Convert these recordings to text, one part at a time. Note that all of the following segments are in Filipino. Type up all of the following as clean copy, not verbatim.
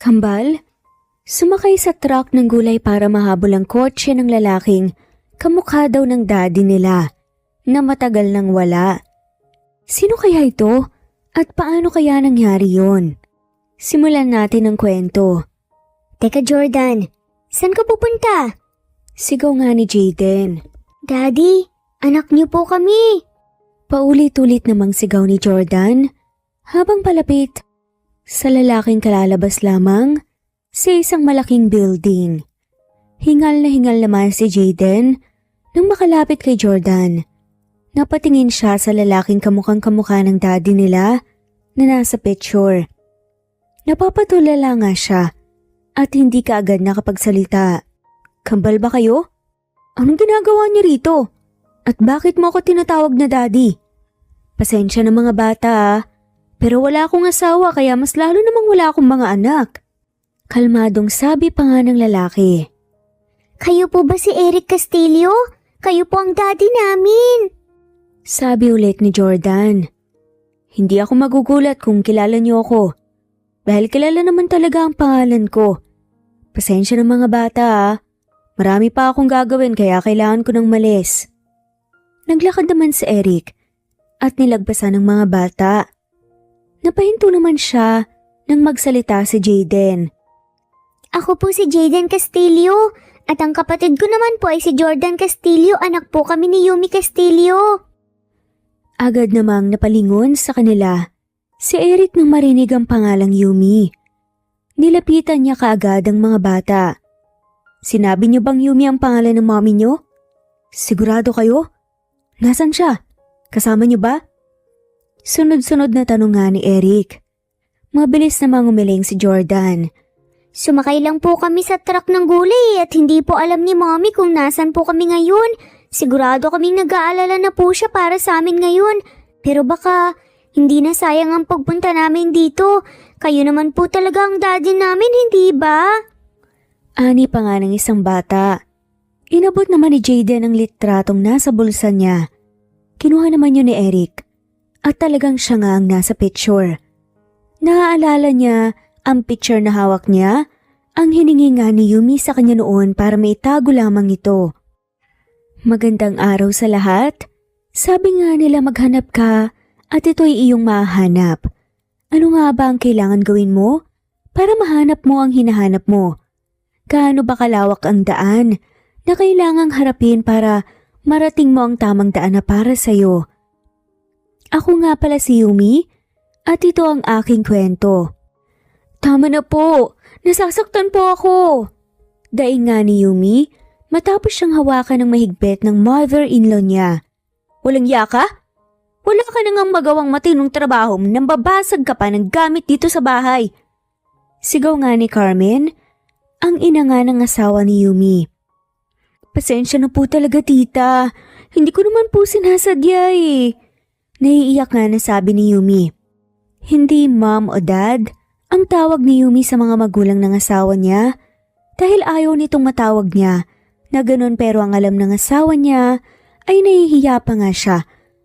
Kambal, sumakay sa truck ng gulay para mahabol ang kotse ng lalaking kamukha daw ng daddy nila na matagal nang wala. Sino kaya ito at paano kaya nangyari yon? Simulan natin ang kwento. Teka Jordan, saan ka pupunta? Sigaw nga ni Jaden. Daddy, anak niyo po kami. Paulit-ulit namang sigaw ni Jordan habang palapit sa lalaking kalalabas lamang sa isang malaking building. Hingal na hingal naman si Jaden nang makalapit kay Jordan. Napatingin siya sa lalaking kamukhang kamukha ng daddy nila na nasa picture. Napapatulala nga siya at hindi kaagad nakapagsalita. Kambal ba kayo? Anong ginagawa niyo rito? At bakit mo ako tinatawag na daddy? Pasensya na mga bata pero wala akong asawa kaya mas lalo namang wala akong mga anak. Kalmadong sabi pa nga ng lalaki. Kayo po ba si Eric Castillo? Kayo po ang daddy namin. Sabi ulit ni Jordan. Hindi ako magugulat kung kilala niyo ako. Dahil kilala naman talaga ang pangalan ko. Pasensya na mga bata Marami pa akong gagawin kaya kailangan ko ng malis. Naglakad naman si Eric at nilagpasan ng mga bata. Napahinto naman siya nang magsalita si Jaden. Ako po si Jaden Castillo at ang kapatid ko naman po ay si Jordan Castillo, anak po kami ni Yumi Castillo. Agad namang napalingon sa kanila si Eric nang marinig ang pangalang Yumi. Nilapitan niya kaagad ang mga bata. Sinabi niyo bang Yumi ang pangalan ng mommy niyo? Sigurado kayo? Nasaan siya? Kasama niyo ba? Sunod-sunod na tanong nga ni Eric. Mabilis namang umiling si Jordan. Sumakay lang po kami sa truck ng gulay at hindi po alam ni mommy kung nasan po kami ngayon. Sigurado kaming nag-aalala na po siya para sa amin ngayon. Pero baka hindi na sayang ang pagpunta namin dito. Kayo naman po talaga ang daddy namin, hindi ba? Ani pa nga ng isang bata. Inabot naman ni Jaden ang litratong nasa bulsa niya. Kinuha naman yun ni Eric. At talagang siya nga ang nasa picture. Naaalala niya ang picture na hawak niya, ang hiningi nga ni Yumi sa kanya noon para maitago lamang ito. Magandang araw sa lahat. Sabi nga nila maghanap ka at ito'y iyong mahanap. Ano nga ba ang kailangan gawin mo para mahanap mo ang hinahanap mo? Gaano ba kalawak ang daan na kailangang harapin para marating mo ang tamang daan na para sa'yo? Ako nga pala si Yumi at ito ang aking kwento. Tama na po, nasasaktan po ako. Daing nga ni Yumi matapos siyang hawakan ng mahigpit ng mother-in-law niya. Walang yaka? Wala ka nang magawang matinong trabaho nang babasag ka pa ng gamit dito sa bahay. Sigaw nga ni Carmen, ang ina nga ng asawa ni Yumi. Pasensya na po talaga tita, hindi ko naman po sinasadya Naiiyak nga na sabi ni Yumi. Hindi mom o dad ang tawag ni Yumi sa mga magulang ng asawa niya dahil ayaw nitong matawag niya na ganun pero ang alam ng asawa niya ay nahihiya pa nga siya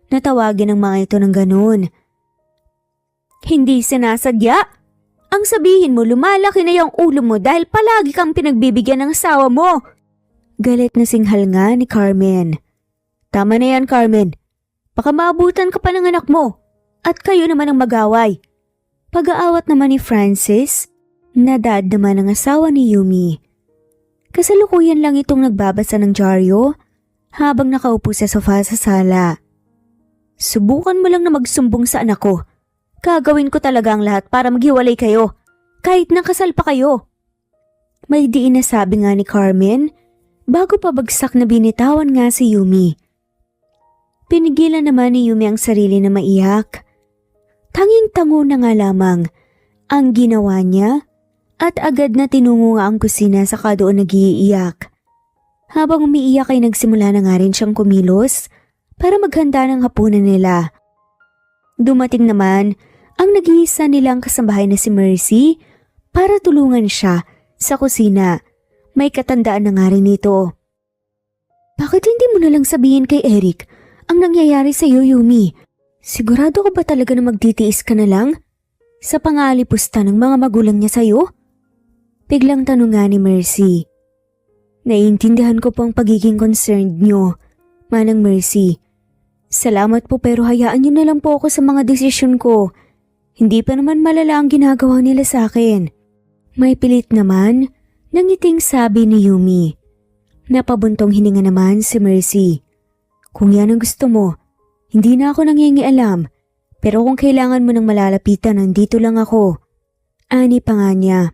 na tawagin ang mga ito ng ganun. Hindi sinasadya? Ang sabihin mo lumalaki na yung ulo mo dahil palagi kang pinagbibigyan ng asawa mo. Galit na singhal nga ni Carmen. Tama na yan Carmen. Baka maabutan ka pa ng anak mo at kayo naman ang mag-away. Pag-aawat naman ni Francis na dad naman ng asawa ni Yumi. Kasalukuyan lang itong nagbabasa ng dyaryo habang nakaupo sa sofa sa sala. Subukan mo lang na magsumbong sa anak ko. Gagawin ko talaga ang lahat para maghiwalay kayo kahit nakasal pa kayo. May diin na sabi nga ni Carmen bago pa bagsak na binitawan nga si Yumi. Pinigilan naman ni Yumi ang sarili na maiyak. Tanging-tango na nga lamang ang ginawa niya at agad na tinungo nga ang kusina saka doon nag-iiyak. Habang umiiyak ay nagsimula na nga rin siyang kumilos para maghanda ng hapunan nila. Dumating naman ang nag-iisa nilang kasambahay na si Mercy para tulungan siya sa kusina. May katandaan na nga rin ito. Bakit hindi mo nalang sabihin kay Eric ang nangyayari sa iyo, Yumi? Sigurado ka ba talaga na magtitiis ka na lang? Sa pangalipusta ng mga magulang niya sa iyo? Biglang tanong nga ni Mercy. Naiintindihan ko po ang pagiging concerned nyo, Manang Mercy. Salamat po pero hayaan nyo na lang po ako sa mga desisyon ko. Hindi pa naman malala ang ginagawa nila sa akin. May pilit naman, nangiting sabi ni Yumi. Napabuntong hininga naman si Mercy. Kung yan ang gusto mo, hindi na ako nangingialam. Pero kung kailangan mo ng malalapitan, nandito lang ako. Ani pa nga niya.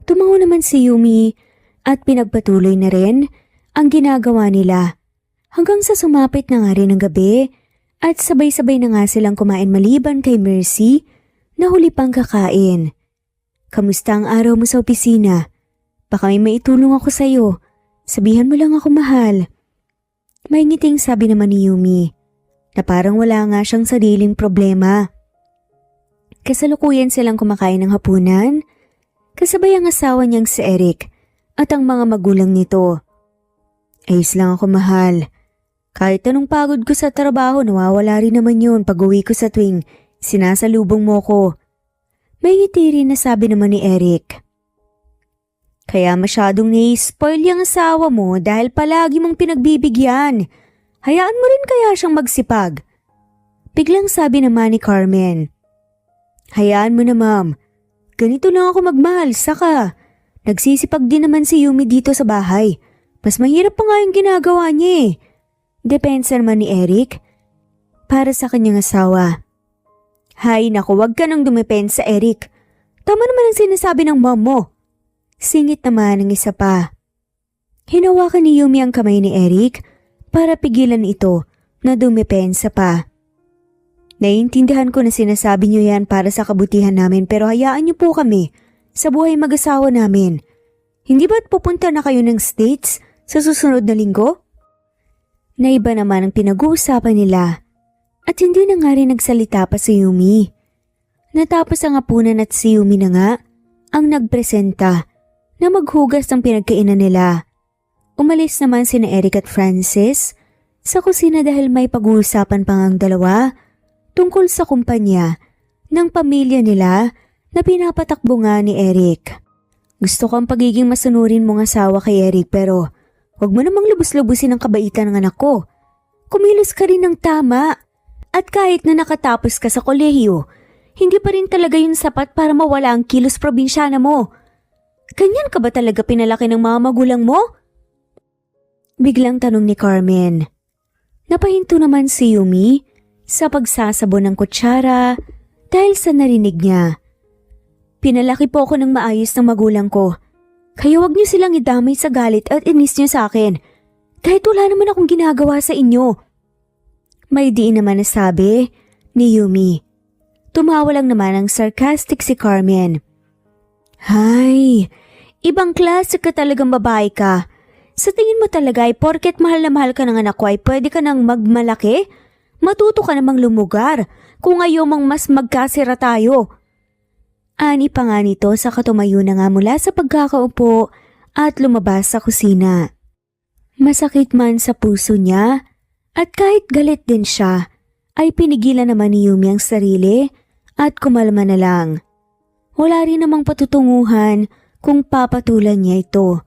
Tumango naman si Yumi at pinagpatuloy na rin ang ginagawa nila. Hanggang sa sumapit na nga rin ang gabi at sabay-sabay na nga silang kumain maliban kay Mercy na huli pang kakain. Kamusta ang araw mo sa opisina? Baka may maitulong ako sa'yo. Sabihan mo lang ako mahal. May ngiting sabi naman ni Yumi na parang wala nga siyang sariling problema. Kasalukuyan silang kumakain ng hapunan, kasabay ang asawa niyang si Eric at ang mga magulang nito. Ayos lang ako mahal. Kahit anong pagod ko sa trabaho, nawawala rin naman yun pag-uwi ko sa tuwing sinasalubong mo ko. May ngiti rin na sabi naman ni Eric. Kaya masyadong ni-spoil yung asawa mo dahil palagi mong pinagbibigyan. Hayaan mo rin kaya siyang magsipag. Biglang sabi naman ni Carmen. Hayaan mo na ma'am. Ganito lang ako magmahal, saka nagsisipag din naman si Yumi dito sa bahay. Mas mahirap pa nga yung ginagawa niya eh. Depensa naman ni Eric para sa kanyang asawa. Hay naku, wag ka nang dumepensa Eric. Tama naman ang sinasabi ng mom mo. Singit naman ng isa pa. Hinawakan ni Yumi ang kamay ni Eric para pigilan ito na dumepensa pa. Naiintindihan ko na sinasabi niyo yan para sa kabutihan namin pero hayaan niyo po kami sa buhay mag-asawa namin. Hindi ba't pupunta na kayo ng States sa susunod na linggo? Naiba naman ang pinag-uusapan nila at hindi na nga rin nagsalita pa si Yumi. Natapos ang hapunan at si Yumi na nga ang nagpresenta na maghugas ng pinagkainan nila. Umalis naman sina Eric at Francis sa kusina dahil may pag-uusapan pang ang dalawa tungkol sa kumpanya ng pamilya nila na pinapatakbo nga ni Eric. Gusto ko ang pagiging masunurin mong asawa kay Eric pero huwag mo namang lubos-lubusin ang kabaitan ng anak ko. Kumilos ka rin ng tama. At kahit na nakatapos ka sa kolehiyo, hindi pa rin talaga yun sapat para mawala ang kilos probinsyana mo. Ganyan ka ba talaga pinalaki ng mga magulang mo? Biglang tanong ni Carmen. Napahinto naman si Yumi sa pagsasabon ng kutsara dahil sa narinig niya. Pinalaki po ako ng maayos ng magulang ko. Kaya wag niyo silang idamay sa galit at inis niyo sa akin. Kahit wala naman akong ginagawa sa inyo. May diin naman na sabi ni Yumi. Tumawa lang naman ang sarcastic si Carmen. Hay, ibang klase ka talagang babae ka. Sa tingin mo talaga ay porket mahal na mahal ka ng anak ko ay pwede ka nang magmalaki? Matuto ka namang lumugar kung ayaw mong mas magkasira tayo. Ani pa nga nito sa katumayo na nga mula sa pagkakaupo at lumabas sa kusina. Masakit man sa puso niya at kahit galit din siya ay pinigilan naman ni Yumi ang sarili at kumalma na lang. Wala rin namang patutunguhan kung papatulan niya ito.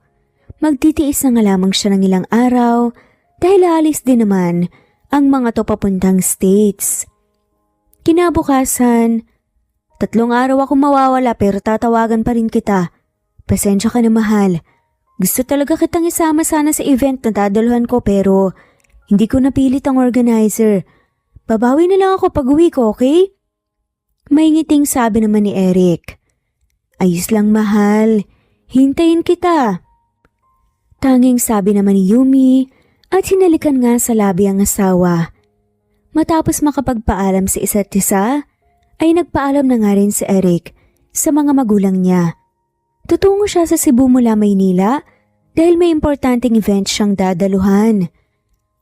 Magtitiis na nga lamang siya ng ilang araw dahil alis din naman ang mga to papuntang States. Kinabukasan, 3 araw ako mawawala pero tatawagan pa rin kita. Pasensya ka na mahal. Gusto talaga kitang isama sana sa event na dadaluhan ko pero hindi ko napilit ang organizer. Babawi na lang ako pag uwi ko, okay? May ngiting sabi naman ni Eric. Ayos lang mahal. Hintayin kita. Tanging sabi naman ni Yumi at hinalikan nga sa labi ang asawa. Matapos makapagpaalam sa isa't isa, ay nagpaalam na nga rin si Eric sa mga magulang niya. Tutungo siya sa Cebu mula Maynila dahil may importanteng event siyang dadaluhan.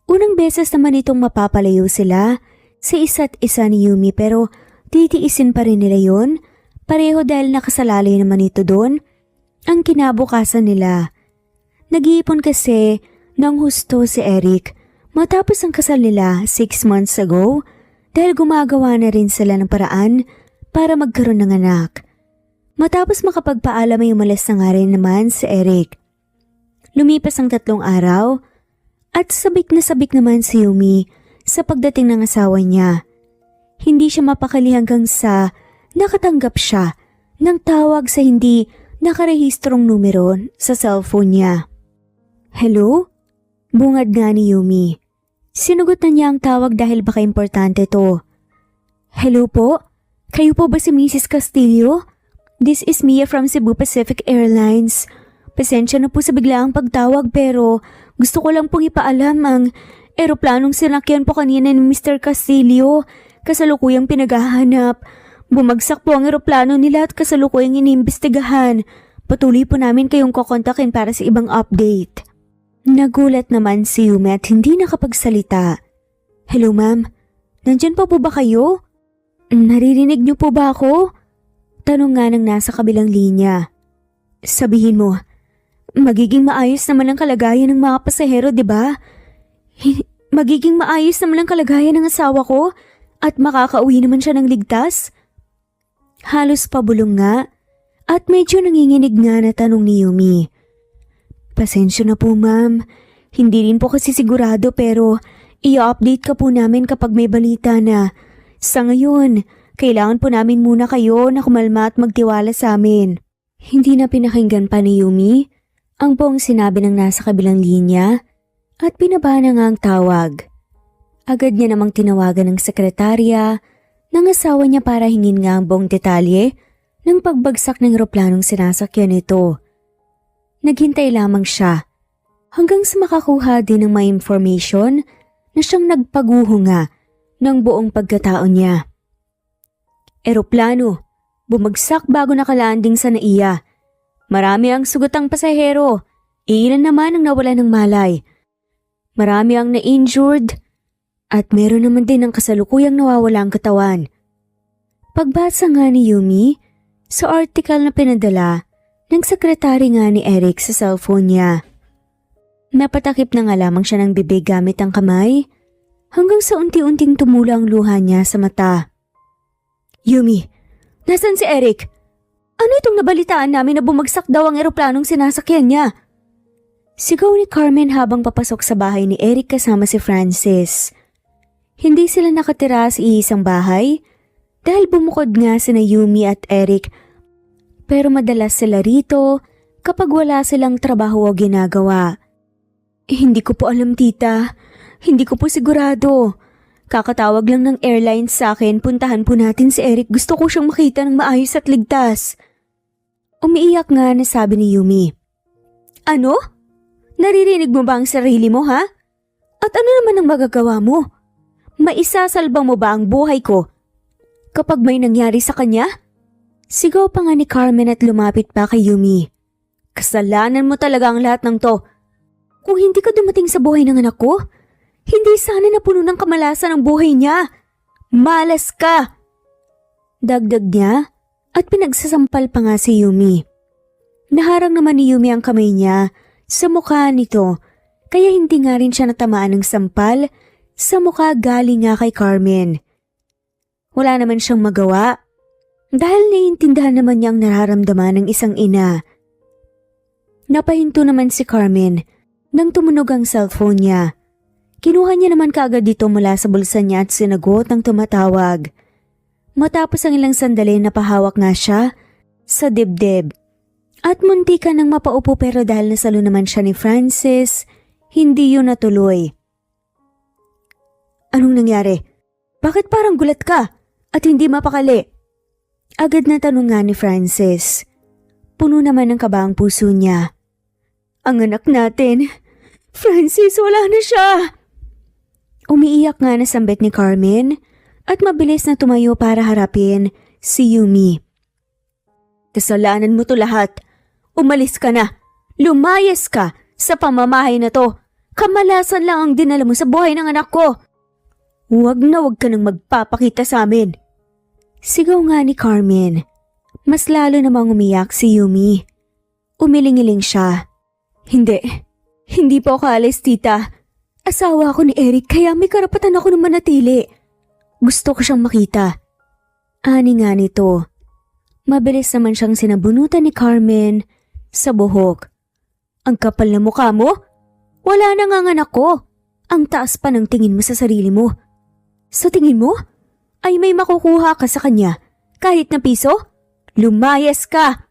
Unang beses naman itong mapapalayo sila sa isa't isa ni Yumi pero titiisin pa rin nila yun. Pareho dahil nakasalalay naman ito doon ang kinabukasan nila. Nag-iipon kasi ng husto si Eric matapos ang kasal nila 6 months ago dahil gumagawa na rin sila ng paraan para magkaroon ng anak. Matapos makapagpaalam ay umalis na nga rin naman si Eric. Lumipas ang 3 araw at sabik naman si Yumi sa pagdating ng asawa niya. Hindi siya mapakali hanggang sa nakatanggap siya ng tawag sa hindi nakarehistrong numero sa cellphone niya. Hello? Bungad nga ni Yumi. Sinugot na niya ang tawag dahil baka importante to. Hello po? Kayo po ba si Mrs. Castillo? This is Mia from Cebu Pacific Airlines. Pasensya na po sa biglaang pagtawag pero gusto ko lang pong ipaalam ang eroplanong sinakyan po kanina ni Mr. Castillo. Kasalukuyang pinaghahanap. Bumagsak po ang eroplano nila at kasalukuyang iniimbestigahan. Patuloy po namin kayong kokontakin para sa ibang update. Nagulat naman si Yumi at hindi nakapagsalita. Hello ma'am, nandyan pa po ba kayo? Naririnig niyo po ba ako? Tanong nga ng nasa kabilang linya. Sabihin mo, magiging maayos naman ang kalagayan ng mga pasahero, di ba? Magiging maayos naman ang kalagayan ng asawa ko at makakauwi naman siya ng ligtas? Halos pabulong nga at medyo nanginginig nga na tanong ni Yumi. Pasensya na po ma'am, hindi rin po kasi sigurado pero i-update ka po namin kapag may balita na. Sa ngayon, kailangan po namin muna kayo na kumalma at magtiwala sa amin. Hindi na pinakinggan pa ni Yumi ang buong sinabi ng nasa kabilang linya at binaba na nga ang tawag. Agad niya namang tinawagan ng sekretarya ng asawa niya para hingin nga ang buong detalye ng pagbagsak ng eroplanong sinasakyan nito. Naghintay lamang siya hanggang sa makakuha din ng may information na siyang nagpaguho ng buong pagkatao niya. Eroplano, bumagsak bago nakalanding sa NAIA. Marami ang sugatang pasahero, ilan naman ang nawala ng malay. Marami ang na-injured at meron naman din ang kasalukuyang nawawala ang katawan. Pagbasa nga ni Yumi sa article na pinadala ng sekretary nga ni Eric sa cellphone niya. Napatakip na nga lamang siya ng bibig gamit ang kamay hanggang sa unti-unting tumula ang luha niya sa mata. Yumi, nasan si Eric? Ano itong nabalitaan namin na bumagsak daw ang eroplanong sinasakyan niya? Sigaw ni Carmen habang papasok sa bahay ni Eric kasama si Francis. Hindi sila nakatira sa iisang bahay dahil bumukod nga sina Yumi at Eric pero madalas sila rito kapag wala silang trabaho o ginagawa. Hindi ko po alam tita, hindi ko po sigurado. Kakatawag lang ng airlines sa akin, puntahan po natin si Eric, gusto ko siyang makita ng maayos at ligtas. Umiiyak nga na sabi ni Yumi. Ano? Naririnig mo ba ang sarili mo ha? At ano naman ang magagawa mo? Maisasalba mo ba ang buhay ko kapag may nangyari sa kanya? Sigaw pa nga ni Carmen at lumapit pa kay Yumi. Kasalanan mo talaga ang lahat ng to. Kung hindi ka dumating sa buhay ng anak ko, hindi sana napuno ng kamalasan ang buhay niya. Malas ka! Dagdag niya at pinagsasampal pa nga si Yumi. Naharang naman ni Yumi ang kamay niya sa mukha nito kaya hindi nga rin siya natamaan ng sampal sa mukha galing nga kay Carmen. Wala naman siyang magawa dahil naiintindihan naman niya ang nararamdaman ng isang ina. Napahinto naman si Carmen nang tumunog ang cellphone niya. Kinuha niya naman kaagad dito mula sa bulsa niya at sinagot ang tumatawag. Matapos ang ilang sandali napahawak nga siya sa dibdib. At munti ka nang mapaupo pero dahil nasalo naman siya ni Francis, hindi yun natuloy. Anong nangyari? Bakit parang gulat ka at hindi mapakali? Agad na tanong nga ni Francis. Puno naman ng kaba ang puso niya. Ang anak natin, Francis, wala na siya! Umiiyak nga na sambit ni Carmen at mabilis na tumayo para harapin si Yumi. Kasalanan mo to lahat. Umalis ka na. Lumayas ka sa pamamahay na to. Kamalasan lang ang dinala mo sa buhay ng anak ko. Huwag na huwag ka nang magpapakita sa amin. Sigaw nga ni Carmen. Mas lalo namang umiyak si Yumi. Umiling-iling siya. Hindi po ako alis, tita. Asawa ako ni Eric kaya may karapatan ako na manatili. Gusto ko siyang makita. Ani nga nito. Mabilis naman siyang sinabunutan ni Carmen sa buhok. Ang kapal na mukha mo? Wala na nga anak ko. Ang taas pa ng tingin mo sa sarili mo. Sa tingin mo? Ay may makukuha ka sa kanya kahit na piso? Lumayas ka!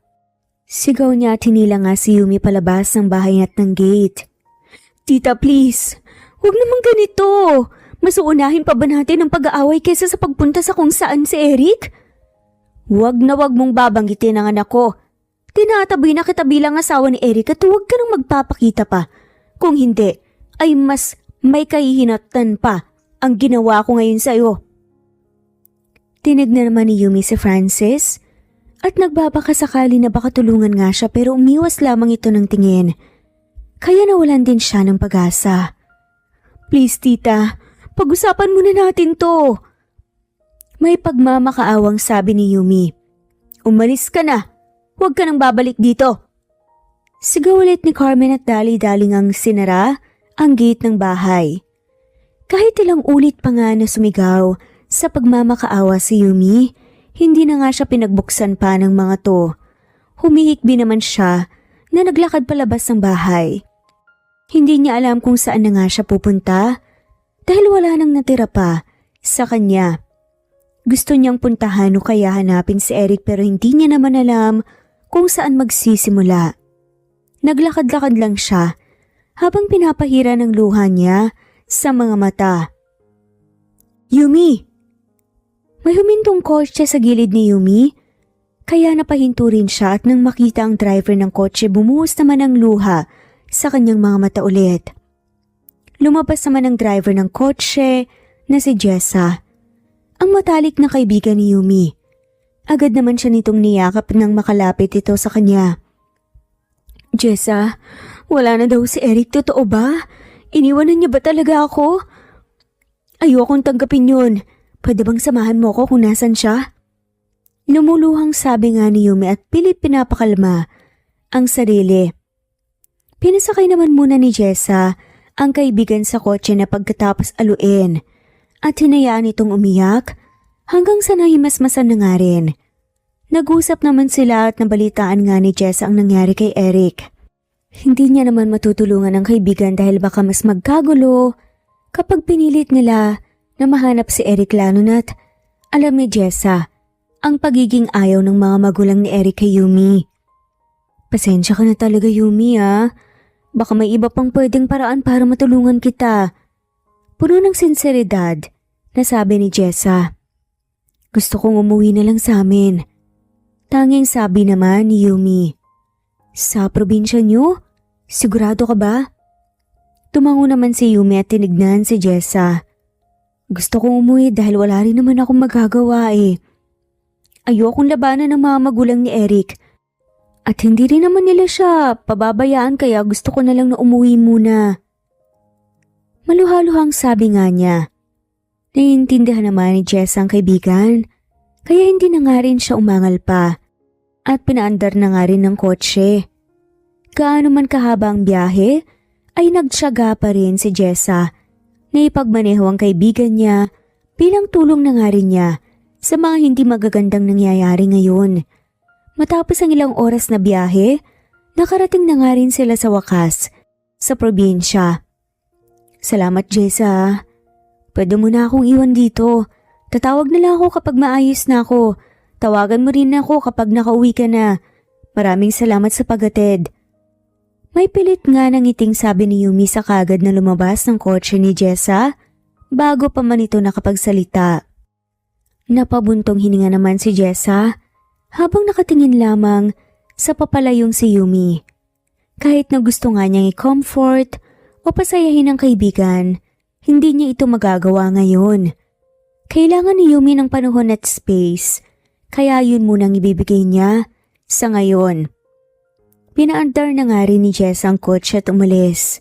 Sigaw niya at hinila nga si Yumi palabas ng bahay at ng gate. Tita please, huwag naman ganito. Mas uunahin pa ba natin ang pag-aaway kaysa sa pagpunta sa kung saan si Eric? Huwag na huwag mong babanggitin ang anak ko. Tinatabi na kita bilang asawa ni Eric at huwag ka nang magpapakita pa. Kung hindi, ay mas may kahihinatan pa ang ginawa ko ngayon sa'yo. Tinignan naman ni Yumi si Francis at nagbabakasakali na baka tulungan nga siya pero umiwas lamang ito ng tingin. Kaya nawalan din siya ng pag-asa. Please tita, pag-usapan muna natin to. May pagmamakaawang sabi ni Yumi. Umalis ka na. Huwag ka nang babalik dito. Sigaw ulit ni Carmen at dali-daling ang sinara ang gate ng bahay. Kahit ilang ulit pa nga na sumigaw sa pagmamakaawa si Yumi, hindi na nga siya pinagbuksan pa ng mga to. Humihikbi naman siya na naglakad palabas ng bahay. Hindi niya alam kung saan na nga siya pupunta dahil wala nang natira pa sa kanya. Gusto niyang puntahan o kaya hanapin si Eric pero hindi niya naman alam kung saan magsisimula. Naglakad-lakad lang siya habang pinapahira ng luha niya sa mga mata. Yumi! May humintong kotse sa gilid ni Yumi kaya napahinto rin siya at nang makita ang driver ng kotse bumuhos naman ang luha sa kanyang mga mata ulit. Lumabas naman ang driver ng kotse na si Jessa. Ang matalik na kaibigan ni Yumi. Agad naman siya nitong niyakap nang makalapit ito sa kanya. Jessa, wala na daw si Eric, totoo ba? Iniwanan niya ba talaga ako? Ayokong tanggapin yun. Pwede bang samahan mo ko kung nasan siya? Lumuluhang sabi nga ni Yumi at pilit pinapakalma ang sarili. Pinasakay naman muna ni Jessa ang kaibigan sa kotse na pagkatapos aluin. At hinayaan itong umiyak hanggang sa nahimasmasan na nga rin. Nag-usap naman sila at nabalitaan nga ni Jessa ang nangyari kay Eric. Hindi niya naman matutulungan ang kaibigan dahil baka mas magkagulo kapag pinilit nila na mahanap si Eric lalo na't alam ni Jessa ang pagiging ayaw ng mga magulang ni Eric kay Yumi. Pasensya ka na talaga Yumi ah. Baka may iba pang pwedeng paraan para matulungan kita. Puno ng sinseridad na sabi ni Jessa. Gusto kong umuwi na lang sa amin. Tanging sabi naman ni Yumi. Sa probinsya niyo? Sigurado ka ba? Tumango naman si Yumi at tinignan si Jessa. Gusto kong umuwi dahil wala rin naman akong magagawa eh. Ayokong labanan ng mga magulang ni Eric. At hindi rin naman nila siya pababayaan kaya gusto ko na lang na umuwi muna. Maluhaluhang sabi nga niya. Naiintindihan naman ni Jess ang kaibigan, kaya hindi na nga rin siya umangal pa at pinaandar na nga rin ng kotse. Gaano man kahaba ang biyahe, ay nagtiyaga pa rin si Jessa na ipagmaneho ang kaibigan niya bilang tulong na nga rin niya sa mga hindi magagandang nangyayari ngayon. Matapos ang ilang oras na biyahe, nakarating na nga rin sila sa wakas sa probinsya. Salamat Jessa. Pwede mo na akong iwan dito. Tatawag na lang ako kapag maayos na ako. Tawagan mo rin ako kapag nakauwi ka na. Maraming salamat sa paghatid. May pilit nga ng ngiting sabi ni Yumi sa kagad na lumabas ng kotse ni Jessa bago pa man ito nakapagsalita. Napabuntong hininga naman si Jessa habang nakatingin lamang sa papalayong si Yumi. Kahit na gusto nga niyang i-comfort o pasayahin ang kaibigan, hindi niya ito magagawa ngayon. Kailangan ni Yumi ng panahon at space, kaya yun munang ibibigay niya sa ngayon. Pinaandar na nga rin ni Jess ang kotse at umalis.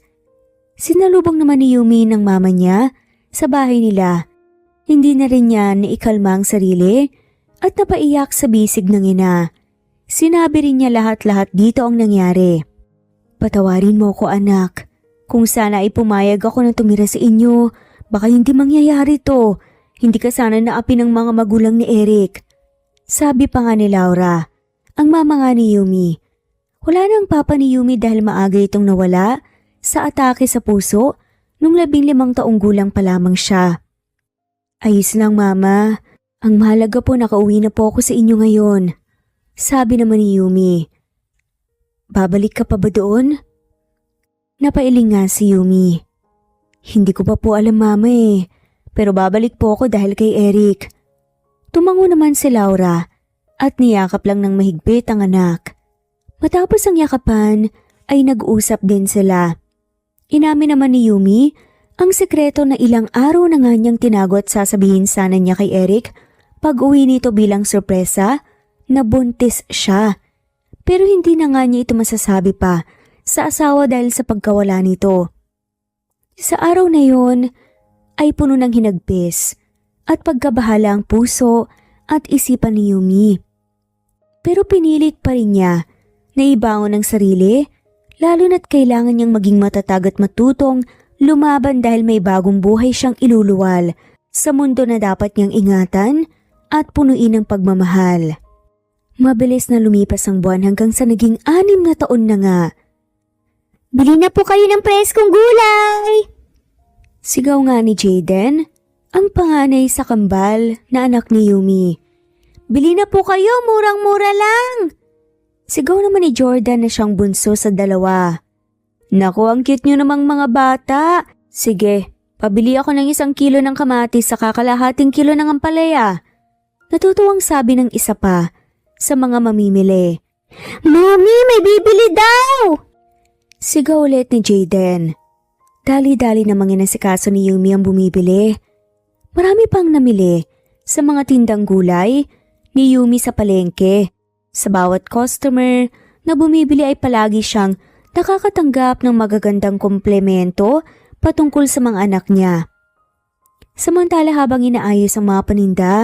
Sinalubong naman ni Yumi ng mama niya sa bahay nila. Hindi na rin niya naikalma ang sarili at napaiyak sa bisig ng ina. Sinabi rin niya lahat-lahat dito ang nangyari. Patawarin mo ko anak. Kung sana ay pumayag ako na tumira sa inyo, baka hindi mangyayari to. Hindi ka sana naapi ng mga magulang ni Eric. Sabi pa nga ni Laura, ang mama nga ni Yumi. Wala nang papa ni Yumi dahil maaga itong nawala sa atake sa puso nung 15 taong gulang pa lamang siya. Ayos lang mama, ang mahalaga po nakauwi na po ako sa inyo ngayon. Sabi naman ni Yumi. Babalik ka pa ba doon? Napailing nga si Yumi. Hindi ko pa po alam mama pero babalik po ako dahil kay Eric. Tumango naman si Laura at niyakap lang ng mahigpit ang anak. Matapos ang yakapan ay nag-usap din sila. Inamin naman ni Yumi ang sekreto na ilang araw na nga niyang tinago at sasabihin sana niya kay Eric pag uwi nito bilang sorpresa na buntis siya. Pero hindi na nga niya ito masasabi pa sa asawa dahil sa pagkawala nito. Sa araw na yon ay puno ng hinagpis at pagkabahala ang puso at isipan ni Yumi. Pero pinilit pa rin niya na ibangon ang sarili, lalo na't kailangan niyang maging matatag at matutong lumaban dahil may bagong buhay siyang iluluwal sa mundo na dapat niyang ingatan at punuin ng pagmamahal. Mabilis na lumipas ang buwan hanggang sa naging 6 na taon na nga. Bili na po kayo ng preskong gulay! Sigaw nga ni Jaden, ang panganay sa kambal na anak ni Yumi. Bili na po kayo, murang-mura lang! Sigaw naman ni Jordan na siyang bunso sa dalawa. Naku, ang cute nyo namang mga bata. Sige, pabili ako ng 1 kilo ng kamatis sa kakalahating kilo ng ampalaya. Natutuwang sabi ng isa pa sa mga mamimili. Mommy, may bibili daw! Sigaw ulit ni Jaden. Dali-dali namang inasikaso ni Yumi ang bumibili. Marami pang namili sa mga tindang gulay ni Yumi sa palengke. Sa bawat customer na bumibili ay palagi siyang nakakatanggap ng magagandang komplemento patungkol sa mga anak niya. Samantala habang inaayos ang mga paninda,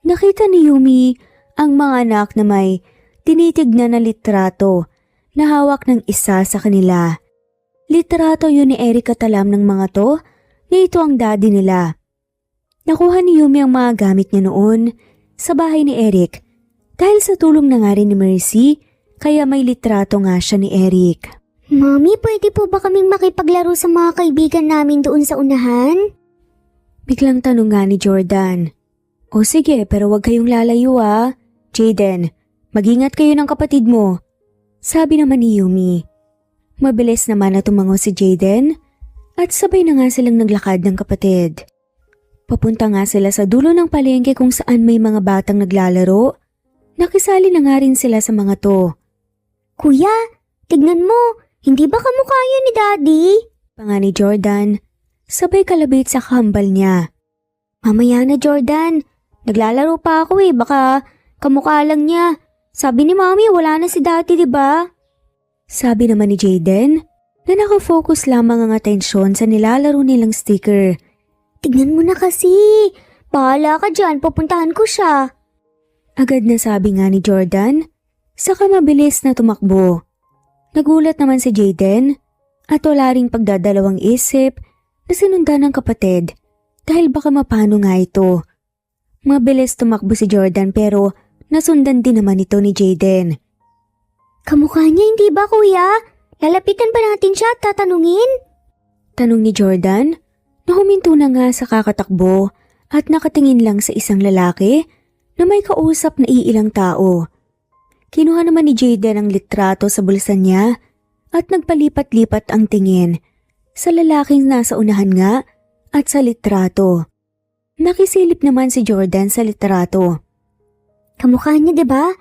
nakita ni Yumi ang mga anak na may tinitignan na litrato na hawak ng isa sa kanila. Litrato yun ni Eric at alam ng mga to na ito ang daddy nila. Nakuha ni Yumi ang mga gamit niya noon sa bahay ni Eric dahil sa tulong na nga rin ni Mercy kaya may litrato nga siya ni Eric. Mommy, pwede po ba kaming makipaglaro sa mga kaibigan namin doon sa unahan? Biglang tanong nga ni Jordan. O sige, pero wag kayong lalayo ah. Jaden, mag-ingat kayo ng kapatid mo. Sabi naman ni Yumi. Mabilis naman na tumango si Jaden at sabay na nga silang naglakad ng kapatid. Papunta nga sila sa dulo ng palengke kung saan may mga batang naglalaro. Nakisali na nga rin sila sa mga to. Kuya, tignan mo, hindi ba kamukha yun ni Daddy? Panga ni Jordan, sabay kalabit sa kambal niya. Mamaya na Jordan, naglalaro pa ako baka kamukha lang niya. Sabi ni Mommy wala na si Daddy, diba? Sabi naman ni Jaden na nakafocus lamang ang atensyon sa nilalaro nilang sticker. Tignan mo na kasi, bahala ka dyan, pupuntahan ko siya. Agad na sabi nga ni Jordan, saka mabilis na tumakbo. Nagulat naman si Jaden at wala ring pagdadalawang isip na sinundan ng kapatid dahil baka mapano nga ito. Mabilis tumakbo si Jordan pero nasundan din naman ito ni Jaden. Kamukha niya hindi ba kuya? Lalapitan ba natin siya at tatanungin? Tanong ni Jordan na huminto na nga sa kakatakbo at nakatingin lang sa isang lalaki na may kausap na iilang tao. Kinuha naman ni Jaden ang litrato sa bulsa niya at nagpalipat-lipat ang tingin sa lalaking nasa unahan nga at sa litrato. Nakisilip naman si Jordan sa litrato. Kamukha niya diba?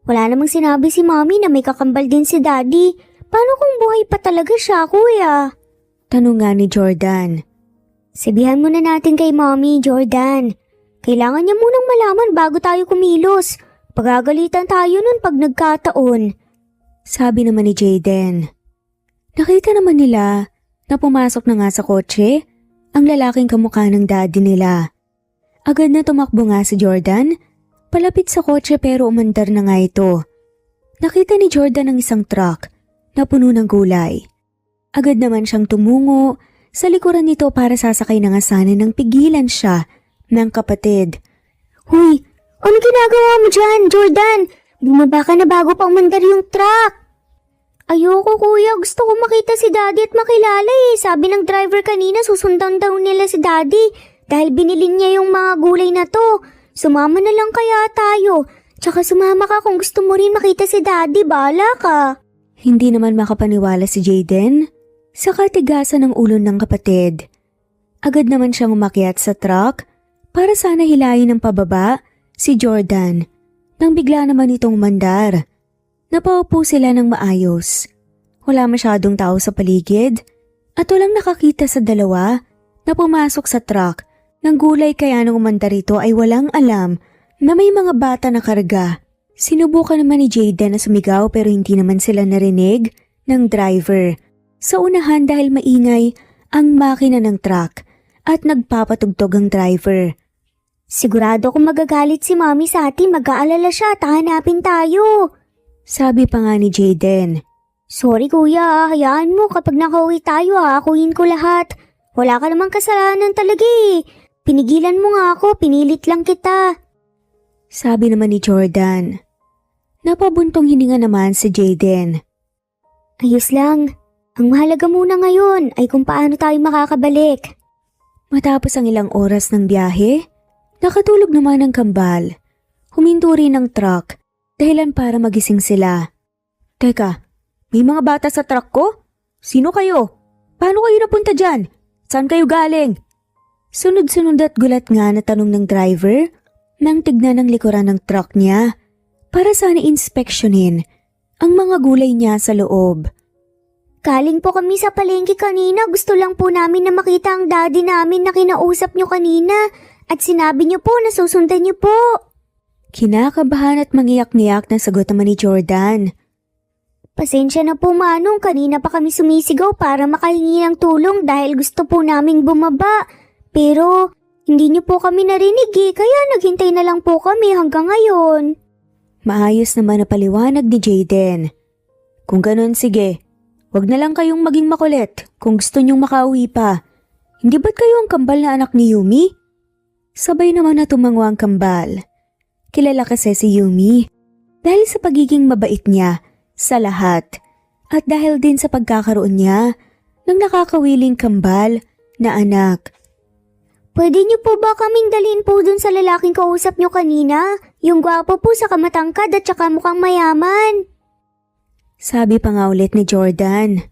Wala namang sinabi si Mommy na may kakambal din si Daddy. Paano kung buhay pa talaga siya, kuya? Tanong nga ni Jordan. Sabihan muna natin kay Mommy, Jordan. Kailangan niya munang malaman bago tayo kumilos. Pagagalitan tayo nun pag nagkataon. Sabi naman ni Jaden. Nakita naman nila na pumasok na nga sa kotse ang lalaking kamukha ng daddy nila. Agad na tumakbo nga si Jordan. Palapit sa kotse pero umandar na nga ito. Nakita ni Jordan ang isang truck na puno ng gulay. Agad naman siyang tumungo sa likuran nito para sasakay na nga sana nang pigilan siya ng kapatid. Huy, Ano ginagawa mo dyan, Jordan? Bumaba ka na bago pa umandar yung truck. Ayoko kuya, gusto ko makita si daddy at makilala eh. Sabi ng driver kanina susundan daw nila si daddy dahil binili niya yung mga gulay na to. Sumama na lang kaya tayo. Tsaka sumama ka kung gusto mo rin makita si daddy, bahala ka. Hindi naman makapaniwala si Jayden sa katigasan ng ulo ng kapatid. Agad naman siyang umakyat sa truck para sana hilayin ng pababa si Jordan. Nang bigla naman itong umandar. Napaupo sila ng maayos. Wala masyadong tao sa paligid at walang nakakita sa dalawa na pumasok sa truck ng gulay kaya nung umandar ito ay walang alam na may mga bata na karga. Sinubukan naman ni Jayden na sumigaw pero hindi naman sila narinig ng driver. Sa unahan dahil maingay ang makina ng truck at nagpapatugtog ang driver. Sigurado kung magagalit si mami sa atin, mag-aalala siya at hanapin tayo. Sabi pa nga ni Jayden. Sorry kuya, hayaan mo kapag nakauwi tayo akuin ko lahat. Wala ka namang kasalanan talaga eh. Pinigilan mo nga ako, pinilit lang kita. Sabi naman ni Jordan. Napabuntong hininga naman si Jayden. Ayos lang. Ang mahalaga muna ngayon ay kung paano tayo makakabalik. Matapos ang ilang oras ng biyahe, nakatulog naman ang kambal. Huminto rin ang truck, dahilan para magising sila. Teka, may mga bata sa truck ko? Sino kayo? Paano kayo napunta dyan? Saan kayo galing? Sunod-sunod at gulat nga na tanong ng driver nang tignan ang likuran ng truck niya para sana inspeksyonin ang mga gulay niya sa loob. Galing po kami sa palengke kanina. Gusto lang po namin na makita ang daddy namin na kinausap nyo kanina at sinabi nyo po na susundan nyo po. Kinakabahan at mangiyak-ngiyak na sagot naman ni Jordan. Pasensya na po manong, kanina pa kami sumisigaw para makahingi ng tulong dahil gusto po naming bumaba. Pero hindi nyo po kami narinig eh, kaya naghintay na lang po kami hanggang ngayon. Maayos naman na paliwanag ni Jayden. Kung ganun sige, wag na lang kayong maging makulit kung gusto nyong makauwi pa. Hindi ba't kayo ang kambal na anak ni Yumi? Sabay naman na tumango ang kambal. Kilala kasi si Yumi dahil sa pagiging mabait niya sa lahat at dahil din sa pagkakaroon niya ng nakakawiling kambal na anak. Pwede niyo po ba kaming dalhin po dun sa lalaking kausap niyo kanina? Yung gwapo po sa kamatangkad at saka mukhang mayaman. Sabi pa nga ulit ni Jordan.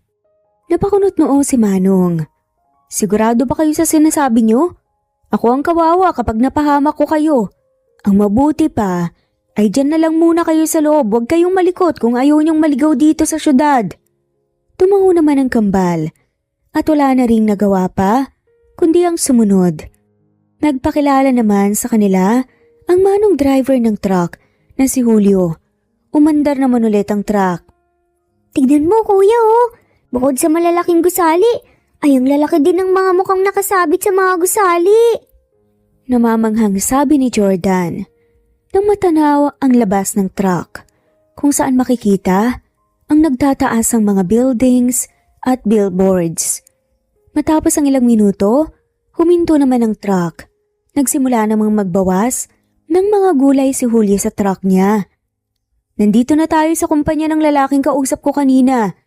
Napakunot noo si Manong. Sigurado ba kayo sa sinasabi niyo? Ako ang kawawa kapag napahamak ko kayo. Ang mabuti pa ay dyan na lang muna kayo sa loob. Huwag kayong malikot kung ayaw niyong maligaw dito sa syudad. Tumango naman ang kambal at wala na ring nagawa pa kundi ang sumunod. Nagpakilala naman sa kanila ang manong driver ng truck na si Julio. Umandar naman ulit ang truck. Tignan mo kuya oh, bukod sa malalaking gusali, ay ang lalaki din ng mga mukhang nakasabit sa mga gusali. Namamanghang sabi ni Jordan nang matanaw ang labas ng truck kung saan makikita ang nagtataasang mga buildings at billboards. Matapos ang ilang minuto, huminto naman ang truck. Nagsimula namang magbawas ng mga gulay si Julio sa truck niya. Nandito na tayo sa kumpanya ng lalaking kausap ko kanina.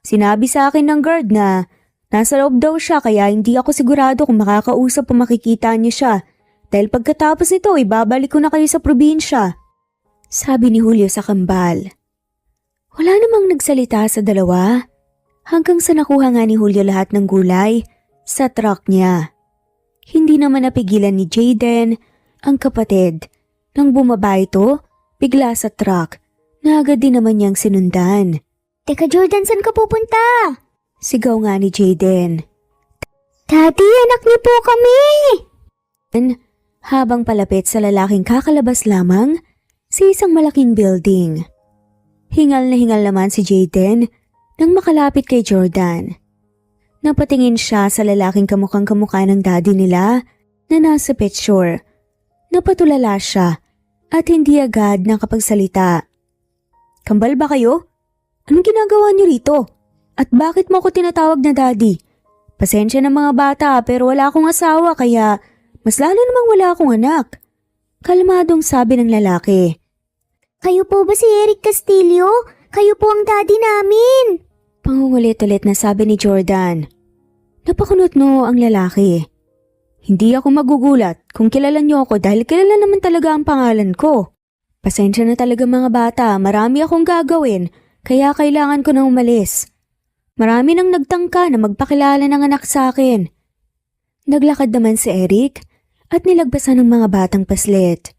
Sinabi sa akin ng guard na nasa loob daw siya kaya hindi ako sigurado kung makakausap o makikita niyo siya. Dahil pagkatapos nito, ibabalik ko na kayo sa probinsya. Sabi ni Julio sa kambal. Wala namang nagsalita sa dalawa hanggang sa nakuha nga ni Julio lahat ng gulay sa truck niya. Hindi naman napigilan ni Jayden ang kapatid. Nang bumaba ito, bigla sa truck na agad din naman niyang sinundan. Teka Jordan, saan ka pupunta? Sigaw nga ni Jayden. Daddy, anak niyo po kami! Habang palapit sa lalaking kakalabas lamang sa isang malaking building. Hingal na hingal naman si Jayden nang makalapit kay Jordan. Napatingin siya sa lalaking kamukhang kamukha ng daddy nila na nasa picture. Napatulala siya at hindi agad nakapagsalita. Kambal ba kayo? Anong ginagawa niyo rito? At bakit mo ako tinatawag na daddy? Pasensya na mga bata pero wala akong asawa kaya mas lalo namang wala akong anak. Kalmadong sabi ng lalaki. Kayo po ba si Eric Castillo? Kayo po ang daddy namin. Pangungulit-ulit na sabi ni Jordan. Napakunot-no ang lalaki. Hindi ako magugulat kung kilala niyo ako dahil kilala naman talaga ang pangalan ko. Pasensya na talaga mga bata, marami akong gagawin kaya kailangan ko na umalis. Marami nang nagtangka na magpakilala ng anak sa akin. Naglakad naman si Eric at nilagbasan ng mga batang paslit.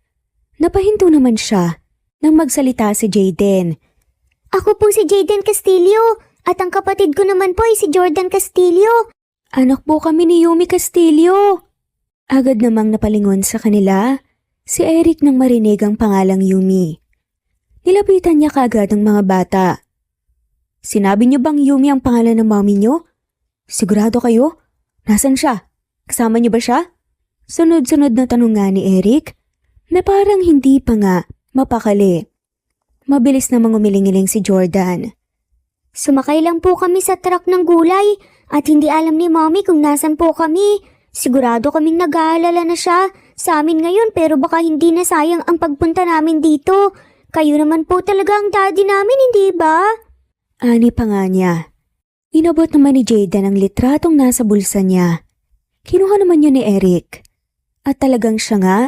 Napahinto naman siya nang magsalita si Jayden. Ako po si Jayden Castillo at ang kapatid ko naman po ay si Jordan Castillo. Anak po kami ni Yumi Castillo. Agad namang napalingon sa kanila si Eric nang marinig ang pangalang Yumi. Nilapitan niya kaagad ang mga bata. Sinabi niyo bang Yumi ang pangalan ng mommy niyo? Sigurado kayo? Nasaan siya? Kasama niyo ba siya? Sunod-sunod na tanong nga ni Eric na parang hindi pa nga mapakali. Mabilis namang umiling-iling si Jordan. Sumakay lang po kami sa truck ng gulay at hindi alam ni mommy kung nasan po kami. Sigurado kaming nag-aalala na siya sa amin ngayon pero baka hindi na sayang ang pagpunta namin dito. Kayo naman po talaga ang daddy namin, hindi ba? Ani pa nga niya. Inabot naman ni Jayden ang litratong nasa bulsa niya. Kinuha naman yun ni Eric. At talagang siya nga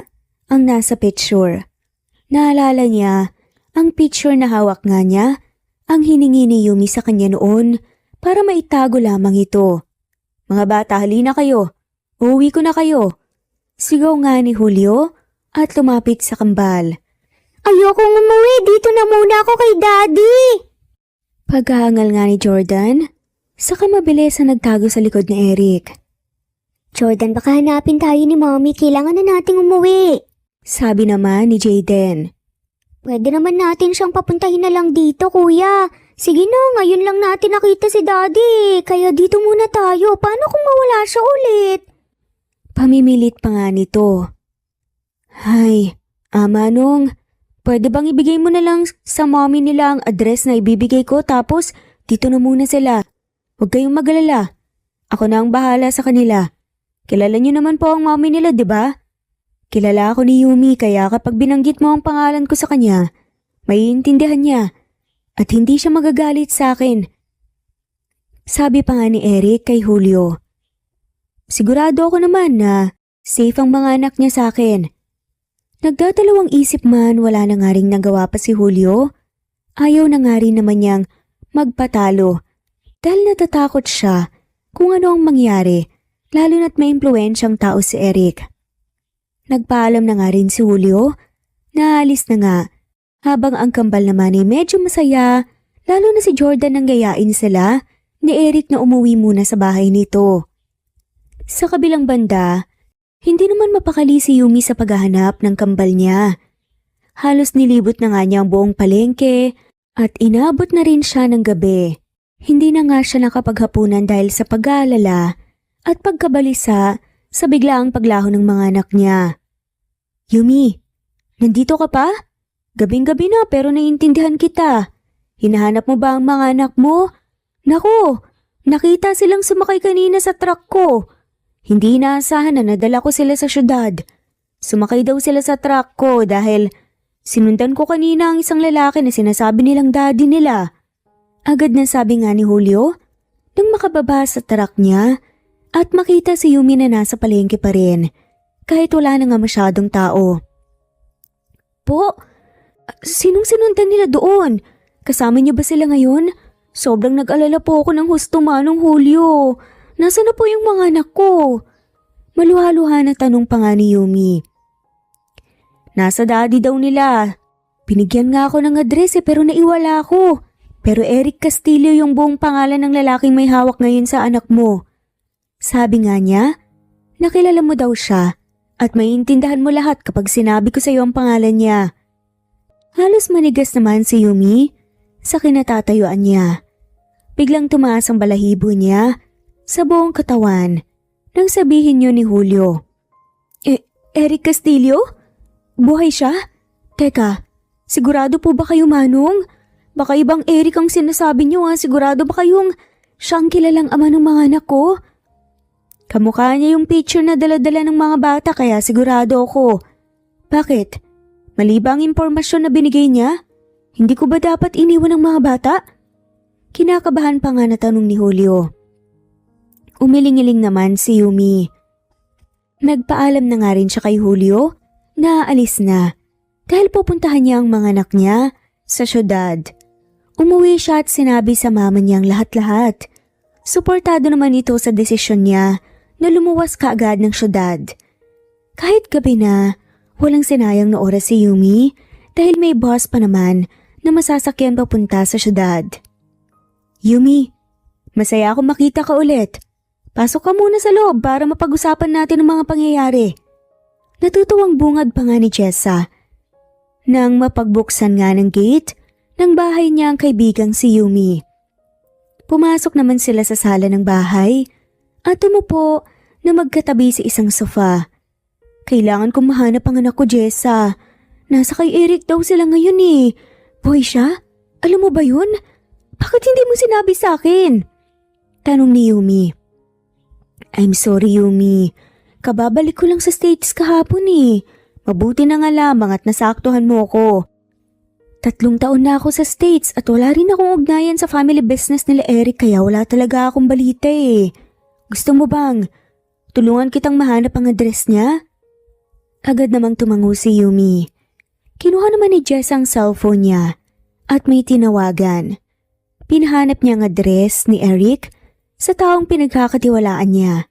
ang nasa picture. Naalala niya ang picture na hawak nga niya ang hiningi ni Yumi sa kanya noon para maitago lamang ito. Mga bata, halina kayo. Uuwi ko na kayo. Sigaw nga ni Julio at lumapit sa kambal. Ayokong umuwi, dito na muna ako kay daddy. Paghahangal nga ni Jordan, saka mabilis na nagtago sa likod ni Eric. Jordan, baka hanapin tayo ni mommy, kailangan na nating umuwi. Sabi naman ni Jayden. Pwede naman natin siyang papuntahin na lang dito, kuya. Sige na, ngayon lang natin nakita si daddy, kaya dito muna tayo. Paano kung mawala siya ulit? Pamimilit pa nga nito. Hay, Manong, pwede bang ibigay mo na lang sa mommy nila ang address na ibibigay ko tapos dito na muna sila. Huwag kayong magalala. Ako na ang bahala sa kanila. Kilala niyo naman po ang mommy nila, di ba? Kilala ako ni Yumi kaya kapag binanggit mo ang pangalan ko sa kanya, maiintindihan niya at hindi siya magagalit sa akin. Sabi pa nga ni Eric kay Julio. Sigurado ako naman na safe ang mga anak niya sa akin. Nagdadalawang isip man wala na nga ring nagawa pa si Julio. Ayaw na nga rin naman niyang magpatalo dahil natatakot siya kung ano ang mangyari lalo na't may impluwensyang tao si Eric. Nagpaalam na nga rin si Julio na alis na nga habang ang kambal naman ay medyo masaya lalo na si Jordan nang gayain sila ni Eric na umuwi muna sa bahay nito. Sa kabilang banda, hindi naman mapakali si Yumi sa paghahanap ng kambal niya. Halos nilibot na nga niya ang buong palengke at inabot na rin siya ng gabi. Hindi na nga siya nakapaghapunan dahil sa pag-aalala at pagkabalisa sa biglaang paglaho ng mga anak niya. Yumi, nandito ka pa? Gabing-gabi na pero naiintindihan kita. Hinahanap mo ba ang mga anak mo? Naku, nakita silang sumakay kanina sa truck ko. Hindi inaasahan na nadala ko sila sa syudad. Sumakay daw sila sa truck ko dahil sinundan ko kanina ang isang lalaki na sinasabi nilang daddy nila. Agad na sabi nga ni Julio nang makababa sa truck niya at makita si Yumi na nasa palengke pa rin kahit wala na nga masyadong tao. Po, sinong sinundan nila doon? Kasama niyo ba sila ngayon? Sobrang nag-alala po ako ng husto Manong Julio. Nasaan na po yung mga anak ko? Maluha-luha na tanong pa nga ni Yumi. Nasa daddy daw nila. Binigyan nga ako ng address pero naiwala ako. Pero Eric Castillo yung buong pangalan ng lalaking may hawak ngayon sa anak mo. Sabi nga niya, nakilala mo daw siya at maiintindihan mo lahat kapag sinabi ko sa iyo ang pangalan niya. Halos manigas naman si Yumi sa kinatatayuan niya. Biglang tumaas ang balahibo niya sa buong katawan nang sabihin niyo ni Julio. Eric Castillo? Buhay siya? Teka, sigurado po ba kayo Manong? Baka ibang Eric ang sinasabi niyo sigurado ba kayong siyang kilalang ama ng mga anak ko? Kamukha niya yung picture na dala-dala ng mga bata kaya sigurado ako. Bakit? Mali ba ang impormasyon na binigay niya? Hindi ko ba dapat iniwan ang mga bata? Kinakabahan pa nga na tanong ni Julio. Umiling-iling naman si Yumi. Nagpaalam na nga rin siya kay Julio na aalis na dahil pupuntahan niya ang mga anak niya sa syudad. Umuwi siya at sinabi sa mama niyang lahat-lahat. Suportado naman ito sa desisyon niya na lumuwas kaagad ng syudad. Kahit gabi na, walang sinayang na oras si Yumi dahil may bus pa naman na masasakyan papunta sa syudad. Yumi, masaya ako makita ka ulit. Pasok ka muna sa loob para mapag-usapan natin ang mga pangyayari. Natutuwang bungad pa nga ni Jessa. Nang mapagbuksan nga ng gate ng bahay niya ang kaibigang si Yumi. Pumasok naman sila sa sala ng bahay at umupo na magkatabi sa isang sofa. Kailangan kong mahanap ang anak ko, Jessa. Nasa kay Eric daw sila ngayon eh. Boy siya? Alam mo ba yun? Bakit hindi mo sinabi sa akin? Tanong ni Yumi. I'm sorry, Yumi. Kababalik ko lang sa States kahapon eh. Mabuti na nga lamang at nasaktuhan mo ko. 3 taon na ako sa States at wala rin akong ugnayan sa family business nila Eric kaya wala talaga akong balita eh. Gusto mo bang tulungan kitang mahanap ang address niya? Agad namang tumango si Yumi. Kinuha naman ni Jess ang cellphone niya at may tinawagan. Pinahanap niya ang address ni Eric sa taong pinagkakatiwalaan niya.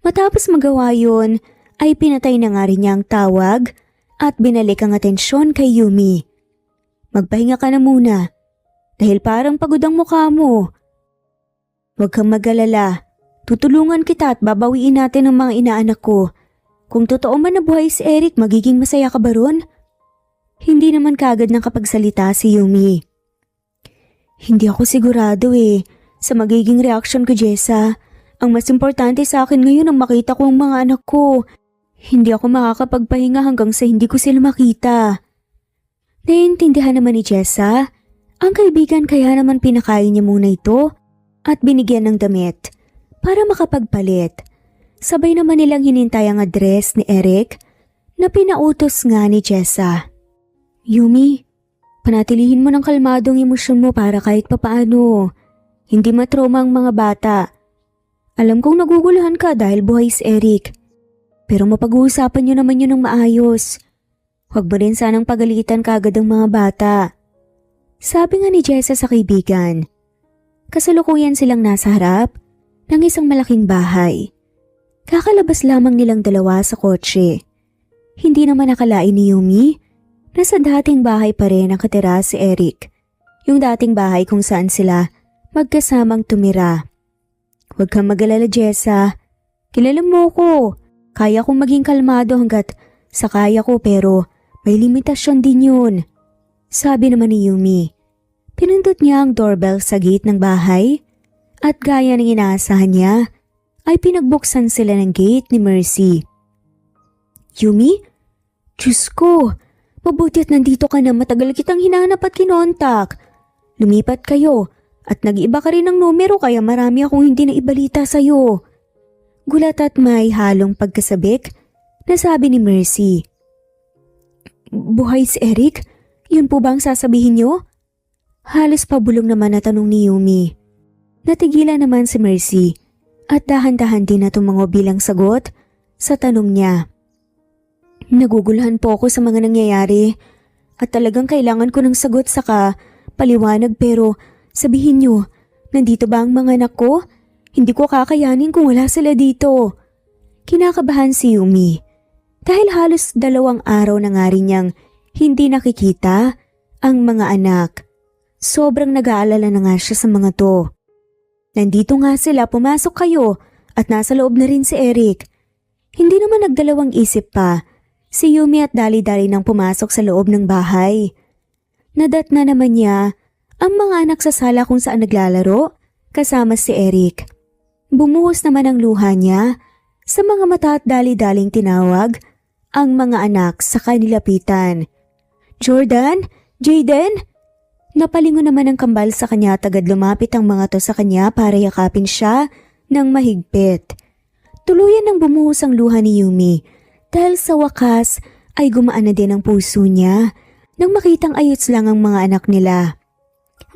Matapos magawa yun, ay pinatay na nga rin niya ang tawag at binalik ang atensyon kay Yumi. Magpahinga ka na muna dahil parang pagod ang mukha mo. Huwag kang mag-alala, tutulungan kita at babawiin natin ang mga inaanak ko. Kung totoo man na buhay si Eric, magiging masaya ka ba ron? Hindi naman kaagad nakapagsalita si Yumi. Hindi ako sigurado sa magiging reaksyon ko, Jessa. Ang mas importante sa akin ngayon ang makita ko ang mga anak ko. Hindi ako makakapagpahinga hanggang sa hindi ko sila makita. Naiintindihan naman ni Jessa. Ang kaibigan kaya naman pinakain niya muna ito at binigyan ng damit para makapagpalit. Sabay naman nilang hinintay ang address ni Eric na pinautos nga ni Jessa. Yumi, panatilihin mo ng kalmadong emosyon mo para kahit papaano. Hindi matrauma ang mga bata. Alam kong naguguluhan ka dahil buhay si Eric. Pero mapag-uusapan niyo naman yun ng maayos. Huwag mo rin sanang pagalitan kagad ang mga bata. Sabi nga ni Jessa sa kaibigan. Kasalukuyan silang nasa harap ng isang malaking bahay. Kakalabas lamang nilang dalawa sa kotse. Hindi naman nakalain ni Yumi na sa dating bahay pa rin nakatira si Eric. Yung dating bahay kung saan sila magkasamang tumira. Huwag kang mag-alala, Jessa. Kilala mo ko. Kaya kong maging kalmado hanggat sa kaya ko pero may limitasyon din yun. Sabi naman ni Yumi. Pinindot niya ang doorbell sa gate ng bahay at gaya ng inaasahan niya ay pinagbuksan sila ng gate ni Mercy. Yumi? Diyos ko, mabuti at nandito ka na, matagal kitang hinahanap at kinontak. Lumipat kayo at nag-iba ka rin ng numero kaya marami akong hindi na ibalita sa'yo. Gulat at may halong pagkasabik na sabi ni Mercy. Buhay si Eric? Yun po ba ang sasabihin niyo? Halos pabulong naman na tanong ni Yumi. Natigilan naman si Mercy at dahan-dahan din na tumango bilang sagot sa tanong niya. Naguguluhan po ako sa mga nangyayari at talagang kailangan ko ng sagot saka paliwanag pero sabihin niyo, nandito ba ang mga anak ko? Hindi ko kakayanin kung wala sila dito. Kinakabahan si Yumi dahil halos 2 araw na nga rin niyang hindi nakikita ang mga anak. Sobrang nag-aalala na nga siya sa mga to. Nandito nga sila, pumasok kayo at nasa loob na rin si Eric. Hindi naman nagdalawang isip pa si Yumi at dali-dali nang pumasok sa loob ng bahay. Nadatna naman niya ang mga anak sa sala kung saan naglalaro kasama si Eric. Bumuhos naman ang luha niya sa mga mata at dali-daling tinawag ang mga anak sa kanilapitan. Jordan? Jaden? Napalingon naman ang kambal sa kanya at agad lumapit ang mga to sa kanya para yakapin siya ng mahigpit. Tuluyan ng bumuhos ang luha ni Yumi dahil sa wakas ay gumaan na din ang puso niya nang makitang ayos lang ang mga anak nila.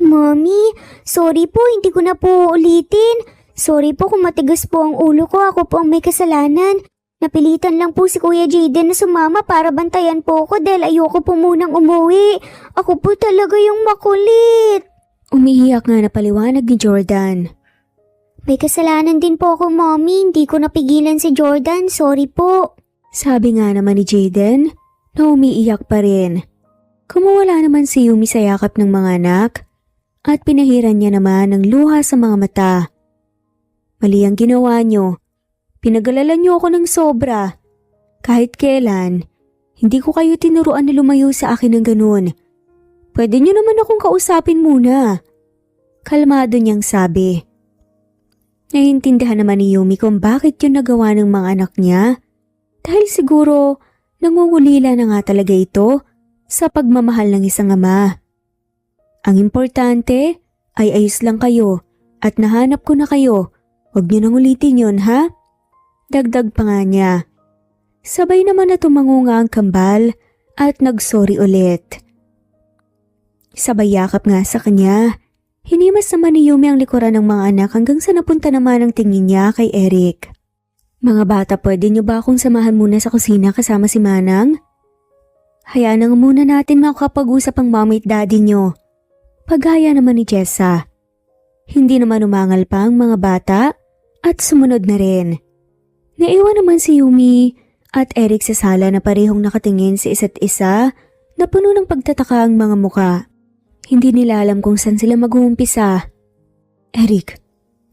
Mommy, sorry po, hindi ko na po ulitin. Sorry po kung matigas po ang ulo ko, ako po ang may kasalanan. Napilitan lang po si Kuya Jaden na sumama para bantayan po ako dahil ayoko po munang umuwi. Ako po talaga yung makulit. Umiiyak nga na paliwanag ni Jordan. May kasalanan din po ako, Mommy. Hindi ko napigilan si Jordan. Sorry po. Sabi nga naman ni Jaden na umiiyak pa rin. Kumawala naman si Yumi sa yakap ng mga anak at pinahiran niya naman ng luha sa mga mata. Mali ang ginawa niyo. Pinag-alala niyo ako ng sobra. Kahit kailan, hindi ko kayo tinuruan na lumayo sa akin ng ganun. Pwede niyo naman akong kausapin muna. Kalmado niyang sabi. Naiintindihan naman ni Yumi kung bakit yun nagawa ng mga anak niya. Dahil siguro nangungulila na nga talaga ito sa pagmamahal ng isang ama. Ang importante ay ayos lang kayo at nahanap ko na kayo. Huwag niyo nang ulitin yun, ha? Dagdag pa nga niya. Sabay naman na tumango nga ang kambal at nagsorry ulit. Sabay yakap nga sa kanya. Hinimas naman ni Yumi ang likuran ng mga anak hanggang sa napunta naman ang tingin niya kay Eric. Mga bata, pwede niyo ba akong samahan muna sa kusina kasama si Manang? Hayaan na nga muna natin makakapag-usap ang mommy at daddy niyo. Pagaya naman ni Jessa. Hindi naman umangal pa ang mga bata at sumunod na rin. Naiwan naman si Yumi at Eric sa sala na parehong nakatingin sa isa't isa na puno ng pagtataka ang mga muka. Hindi nila alam kung saan sila mag-uumpisa. Eric,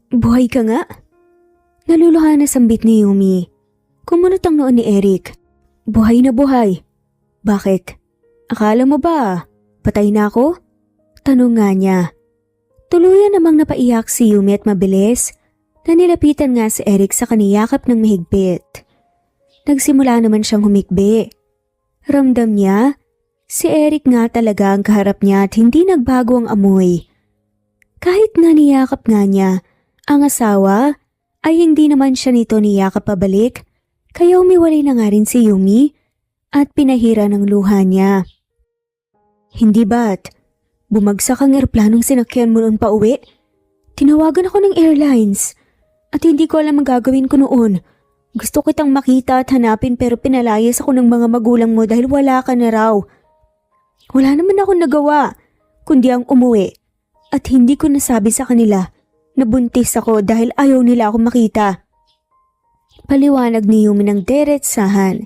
buhay ka nga? Naluluha na sambit ni Yumi. Kumunot ang noon ni Eric. Buhay na buhay. Bakit? Akala mo ba patay na ako? Tanong nga niya. Tuluyan namang napaiyak si Yumi at mabilis na nilapitan nga si Eric sa kaniyakap ng mahigpit. Nagsimula naman siyang humikbi. Ramdam niya, si Eric nga talaga ang kaharap niya at hindi nagbago ang amoy. Kahit na niyakap nga niya, ang asawa ay hindi naman siya nito niyakap pabalik, kaya umiwalay na nga rin si Yumi at pinahira ng luha niya. Hindi ba't bumagsak ang eroplanong sinakyan mo noon pa uwi? Tinawagan ako ng airlines at hindi ko alam ang gagawin ko noon. Gusto kitang makita at hanapin pero pinalayas ako ng mga magulang mo dahil wala ka na raw. Wala naman akong nagawa, kundi ang umuwi. At hindi ko nasabi sa kanila na buntis ako dahil ayaw nila ako makita. Paliwanag ni Yumi ng diretsahan.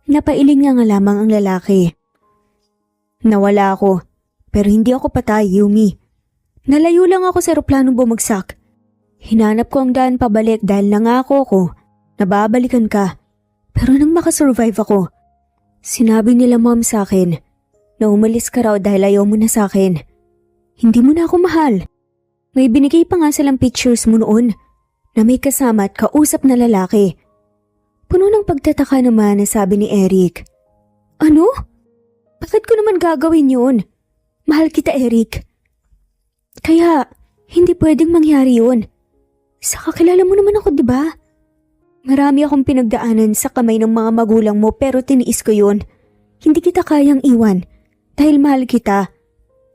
Napailing nga lamang ang lalaki. Nawala ako, pero hindi ako patay, Yumi. Nalayo lang ako sa eroplanong bumagsak. Hinanap ko ang daan pabalik dahil nangako ko na babalikan ka. Pero nang makasurvive ako, sinabi nila mom sa akin na umalis ka raw dahil ayaw mo na sa akin. Hindi mo na ako mahal. May binigay pa nga silang pictures mo noon na may kasama at kausap na lalaki. Puno ng pagtataka naman na sabi ni Eric. Ano? Bakit ko naman gagawin yun? Mahal kita, Eric. Kaya hindi pwedeng mangyari yun. Saka kilala mo naman ako, di ba? Marami akong pinagdaanan sa kamay ng mga magulang mo pero tiniis ko yun. Hindi kita kayang iwan dahil mahal kita.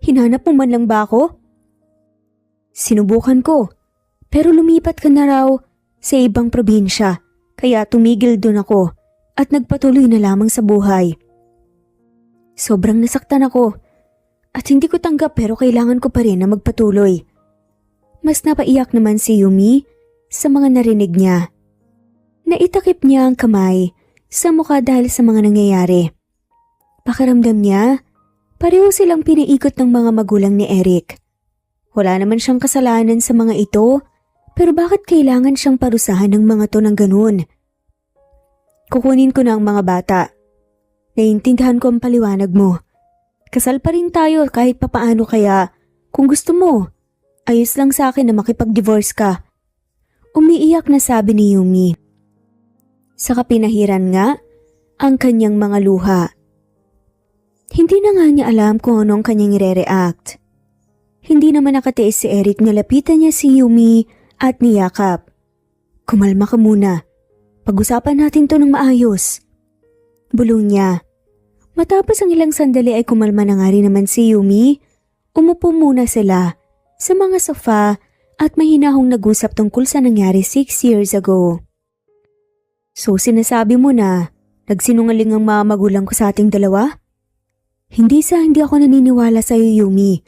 Hinanap mo man lang ba ako? Sinubukan ko, pero lumipat ka na raw sa ibang probinsya, kaya tumigil doon ako at nagpatuloy na lamang sa buhay. Sobrang nasaktan ako at hindi ko tanggap pero kailangan ko pa rin na magpatuloy. Mas napaiyak naman si Yumi sa mga narinig niya. Naitakip niya ang kamay sa mukha dahil sa mga nangyayari. Pakiramdam niya, pareho silang piniikot ng mga magulang ni Eric. Wala naman siyang kasalanan sa mga ito, pero bakit kailangan siyang parusahan ng mga to ng ganun? Kukunin ko na ang mga bata. Naiintindihan ko ang paliwanag mo. Kasal pa rin tayo kahit papaano kaya kung gusto mo. Ayos lang sa akin na makipag-divorce ka. Umiiyak na sabi ni Yumi. Saka pinahiran nga ang kanyang mga luha. Hindi na nga niya alam kung anong kanyang i-react. Hindi naman nakatiis si Eric na lapitan niya si Yumi at niyakap. Kumalma ka muna. Pag-usapan natin to ng maayos. Bulong niya. Matapos ang ilang sandali ay kumalma na nga rin naman si Yumi. Umupo muna sila sa mga sofa at mahinahong nag-usap tungkol sa nangyari 6 years ago. So sinasabi mo na nagsinungaling ang mga magulang ko sa ating dalawa? Hindi ako naniniwala sa iyo, Yumi.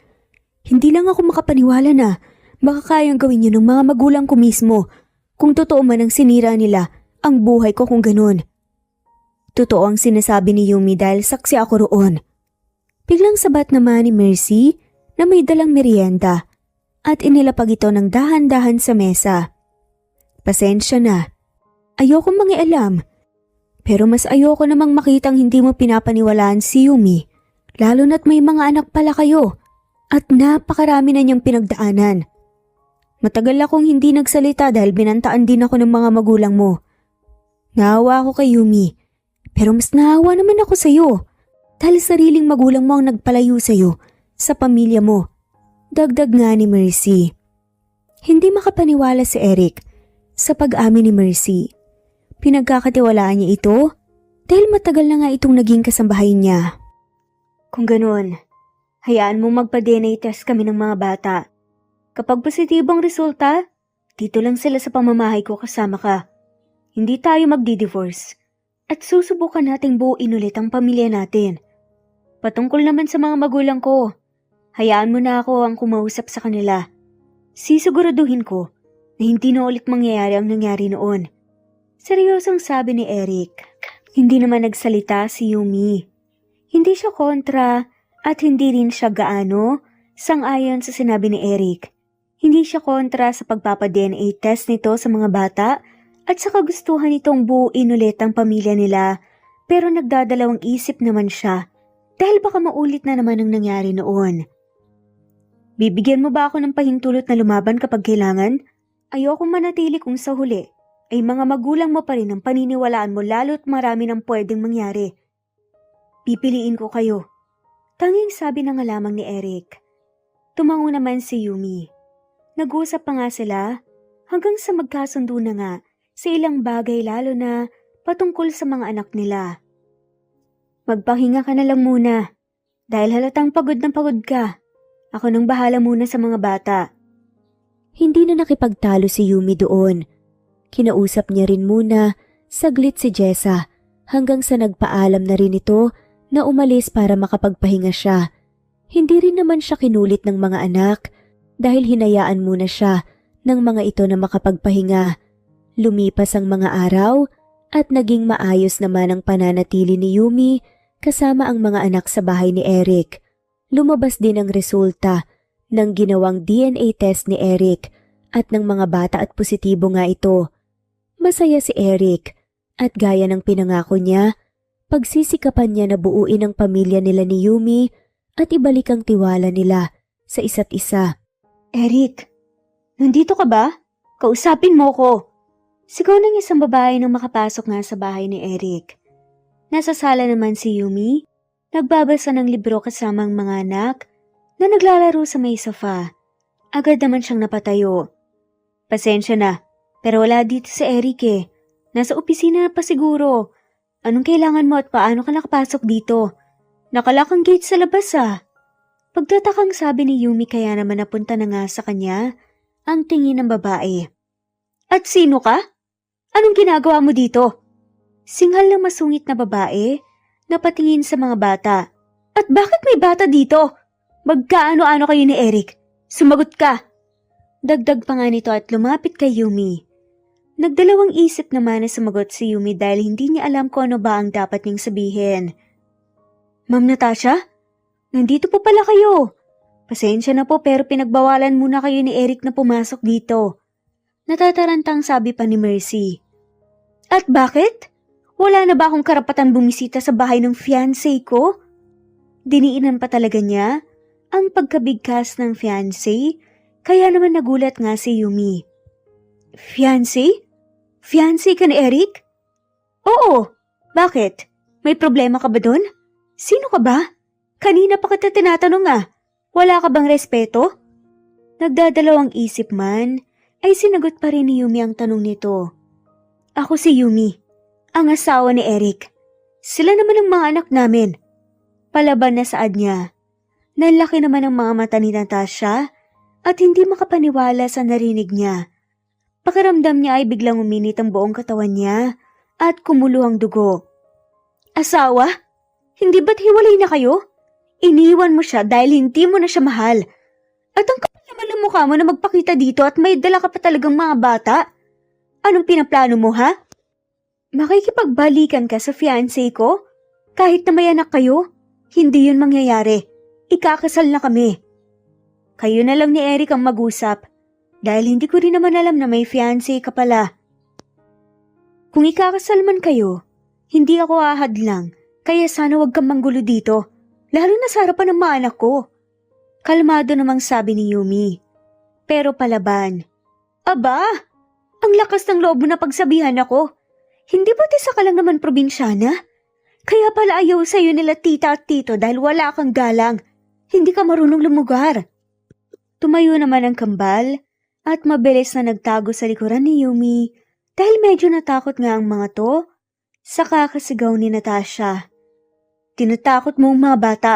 Hindi lang ako makapaniwala na baka kayang gawin yun ng mga magulang ko mismo kung totoo man ang sinira nila ang buhay ko kung ganun. Totoo ang sinasabi ni Yumi dahil saksi ako roon. Biglang sabat naman ni Mercy na may dalang merienda at inilapag ito ng dahan-dahan sa mesa. Pasensya na. Ayoko mangialam. Pero mas ayoko namang makitang hindi mo pinapaniwalaan si Yumi, lalo na't may mga anak pala kayo at napakarami na niyang pinagdaanan. Matagal akong hindi nagsalita dahil binantaan din ako ng mga magulang mo. Naawa ako kay Yumi, pero mas naawa naman ako sa iyo dahil sariling magulang mo ang nagpalayo sa iyo, sa pamilya mo. Dagdag nga ni Mercy. Hindi makapaniwala si Eric sa pag-amin ni Mercy. Pinagkakatiwalaan niya ito dahil matagal na nga itong naging kasambahay niya. Kung ganun, hayaan mo magpa-DNA test kami ng mga bata. Kapag positibong resulta, dito lang sila sa pamamahay ko kasama ka. Hindi tayo magdi-divorce at susubukan nating buuin ulit ang pamilya natin. Patungkol naman sa mga magulang ko, hayaan mo na ako ang kumausap sa kanila. Sisiguraduhin ko na hindi na ulit mangyayari ang nangyari noon. Seryosong sabi ni Eric. Hindi naman nagsalita si Yumi. Hindi siya kontra at hindi rin siya gaano sang-ayon sa sinabi ni Eric. Hindi siya kontra sa pagpapa-DNA test nito sa mga bata at sa kagustuhan nitong buuin ulit ang pamilya nila, pero nagdadalawang isip naman siya dahil baka maulit na naman ang nangyari noon. Bibigyan mo ba ako ng pahintulot na lumaban kapag kailangan? Ayokong manatili kung sa huli ay mga magulang mo pa rin ang paniniwalaan mo lalo't marami nang pwedeng mangyari. Pipiliin ko kayo. Tanging sabi na nga lamang ni Eric. Tumango naman si Yumi. Nag-usap pa nga sila hanggang sa magkasundo na nga sa ilang bagay lalo na patungkol sa mga anak nila. Magpahinga ka na lang muna dahil halatang pagod na pagod ka. Ako nang bahala muna sa mga bata. Hindi na nakipagtalo si Yumi doon. Kinausap niya rin muna saglit si Jessa hanggang sa nagpaalam na rin ito na umalis para makapagpahinga siya. Hindi rin naman siya kinulit ng mga anak dahil hinayaan muna siya ng mga ito na makapagpahinga. Lumipas ang mga araw at naging maayos naman ang pananatili ni Yumi kasama ang mga anak sa bahay ni Eric. Lumabas din ang resulta ng ginawang DNA test ni Eric at ng mga bata at positibo nga ito. Masaya si Eric at gaya ng pinangako niya, pagsisikapan niya na buuin ang pamilya nila ni Yumi at ibalik ang tiwala nila sa isa't isa. Eric, nandito ka ba? Kausapin mo ko. Sigaw ng isang babae nang makapasok nga sa bahay ni Eric. Nasa sala naman si Yumi, nagbabasa ng libro kasama ang mga anak na naglalaro sa may sofa. Agad naman siyang napatayo. Pasensya na, pero wala dito si Eric eh. Nasa opisina na pa siguro. Anong kailangan mo at paano ka nakapasok dito? Nakalak ang gate sa labas ah. Pagtatakang sabi ni Yumi kaya naman napunta na nga sa kanya ang tingin ng babae. At sino ka? Anong ginagawa mo dito? Singhal ng masungit na babae na patingin sa mga bata. At bakit may bata dito? Magkaano-ano kayo ni Eric? Sumagot ka! Dagdag pa nga nito at lumapit kay Yumi. Nagdalawang isip naman na sumagot si Yumi dahil hindi niya alam kung ano ba ang dapat niyang sabihin. Ma'am Natasha? Nandito po pala kayo. Pasensya na po pero pinagbawalan muna kayo ni Eric na pumasok dito. Natatarantang sabi pa ni Mercy. At bakit? Wala na ba akong karapatan bumisita sa bahay ng fiancé ko? Diniinan pa talaga niya ang pagkabigkas ng fiancé, kaya naman nagulat nga si Yumi. Fiancé? Fiancé ka ni Eric? Oo. Bakit? May problema ka ba dun? Sino ka ba? Kanina pa kita tinatanong ah. Wala ka bang respeto? Nagdadalawang isip man, ay sinagot pa rin ni Yumi ang tanong nito. Ako si Yumi, ang asawa ni Eric. Sila naman ang mga anak namin. Palaban na saad niya. Nalaki naman ang mga mata ni Natasha at hindi makapaniwala sa narinig niya. Pakiramdam niya ay biglang uminit ang buong katawan niya at kumulo ang dugo. Asawa? Hindi ba't hiwalay na kayo? Iniwan mo siya dahil hindi mo na siya mahal. At ang kapal naman ng mukha mo na magpakita dito at may dala ka pa talagang mga bata. Anong pinaplano mo, ha? Makikipagbalikan ka sa fiancé ko? Kahit na may anak kayo? Hindi yun mangyayari. Ikakasal na kami. Kayo na lang ni Eric ang mag-usap dahil hindi ko rin naman alam na may fiancé ka pala. Kung ikakasal man kayo, hindi ako ahadlang, kaya sana wag kang manggulo dito, lalo na sa harapan ng mga anak ko. Kalmado namang sabi ni Yumi. Pero palaban. Aba, ang lakas ng loob mo na pagsabihan ako. Hindi ba isa ka lang naman probinsyana? Kaya pala ayaw sa'yo nila tita at tito dahil wala kang galang. Hindi ka marunong lumugar. Tumayo naman ang kambal at mabilis na nagtago sa likuran ni Yumi dahil medyo natakot nga ang mga to sa kakasigaw ni Natasha. Tinatakot mo ang mga bata.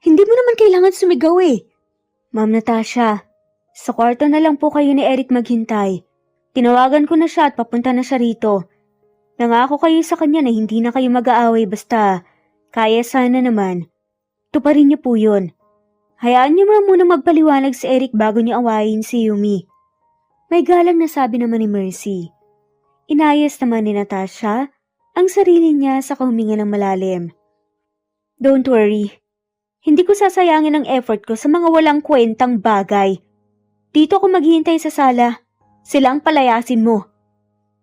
Hindi mo naman kailangan sumigaw eh. Ma'am Natasha, sa kwarto na lang po kayo ni Eric maghintay. Tinawagan ko na siya at papunta na siya rito. Nangako kayo sa kanya na hindi na kayo mag-aaway basta kaya sana naman. Tuparin niyo po yun. Hayaan niyo muna magpaliwanag si Eric bago niyo awayin si Yumi. May galang na sabi naman ni Mercy. Inayos naman ni Natasha ang sarili niya sa huminga ng malalim. Don't worry. Hindi ko sasayangin ang effort ko sa mga walang kwentang bagay. Dito ako maghihintay sa sala. Sila ang palayasin mo.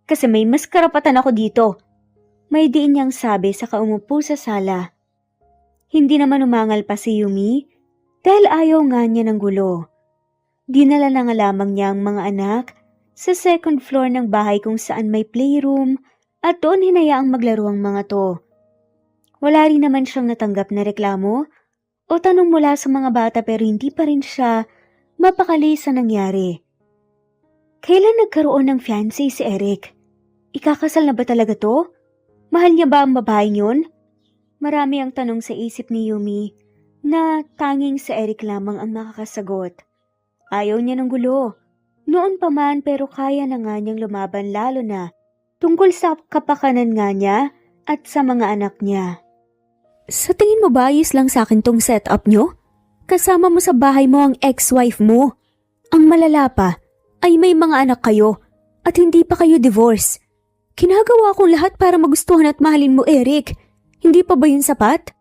Kasi may mas karapatan ako dito. May diin niyang sabi sa kaumupo sa sala. Hindi naman umangal pa si Yumi dahil ayaw nga niya ng gulo. Dinala na nga lamang niya ang mga anak sa second floor ng bahay kung saan may playroom at doon hinayaang maglaro ang mga to. Wala rin naman siyang natanggap na reklamo o tanong mula sa mga bata pero hindi pa rin siya mapakali sa nangyari. Kailan nagkaroon ng fiancé si Eric? Ikakasal na ba talaga to? Mahal niya ba ang babaeng yun? Marami ang tanong sa isip ni Yumi na tanging si Eric lamang ang makakasagot. Ayaw niya ng gulo. Noon pa man pero kaya na nga niyang lumaban lalo na tungkol sa kapakanan nga niya at sa mga anak niya. Sa tingin mo ba ayos lang sa akin tong setup niyo? Kasama mo sa bahay mo ang ex-wife mo. Ang malala pa ay may mga anak kayo at hindi pa kayo divorce. Kinagawa kong lahat para magustuhan at mahalin mo, Eric. Hindi pa ba yun sapat?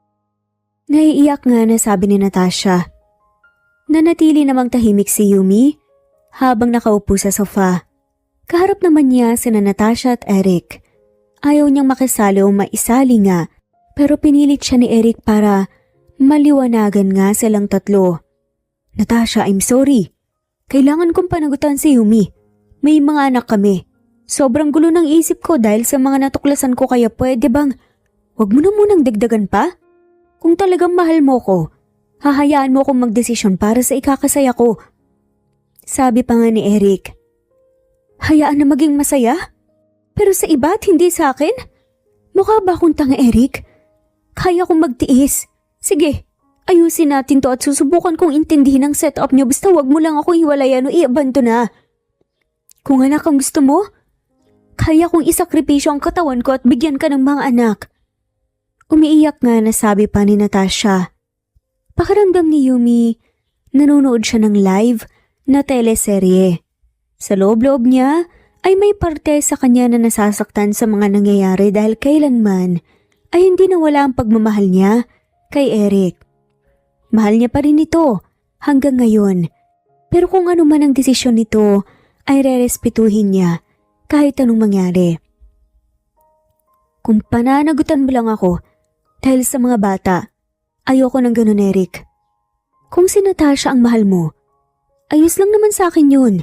Naiiyak nga na sabi ni Natasha. Nanatili namang tahimik si Yumi habang nakaupo sa sofa. Kaharap naman niya sina Natasha at Eric. Ayaw niyang makisali o maisali nga pero pinilit siya ni Eric para maliwanagan nga silang tatlo. Natasha, I'm sorry. Kailangan kong panagutan si Yumi. May mga anak kami. Sobrang gulo ng isip ko dahil sa mga natuklasan ko kaya pwede bang wag mo na munang dagdagan pa? Kung talagang mahal mo ko, hahayaan mo akong magdesisyon para sa ikakasaya ko. Sabi pa nga ni Eric. Hayaan na maging masaya? Pero sa iba at hindi sa akin? Mukha ba akong tanga, Eric? Kaya kong magtiis. Sige, ayusin natin to at susubukan kong intindihin ang setup niyo basta wag mo lang ako hiwalayan o iabanto na. Kung anak ang gusto mo, kaya kong isakripisyo ang katawan ko at bigyan ka ng mga anak. Umiiyak nga na sabi pa ni Natasha. Pakiramdam ni Yumi, nanonood siya ng live na teleserye. Sa loob-loob niya ay may parte sa kanya na nasasaktan sa mga nangyayari dahil kailanman ay hindi nawala ang pagmamahal niya kay Eric. Mahal niya pa rin ito hanggang ngayon. Pero kung ano man ang desisyon nito ay rerespetuhin niya kahit anong mangyari. Kung pananagutan mo lang ako dahil sa mga bata, ayoko ng ganun, Eric. Kung si Natasha ang mahal mo, ayos lang naman sa akin yun.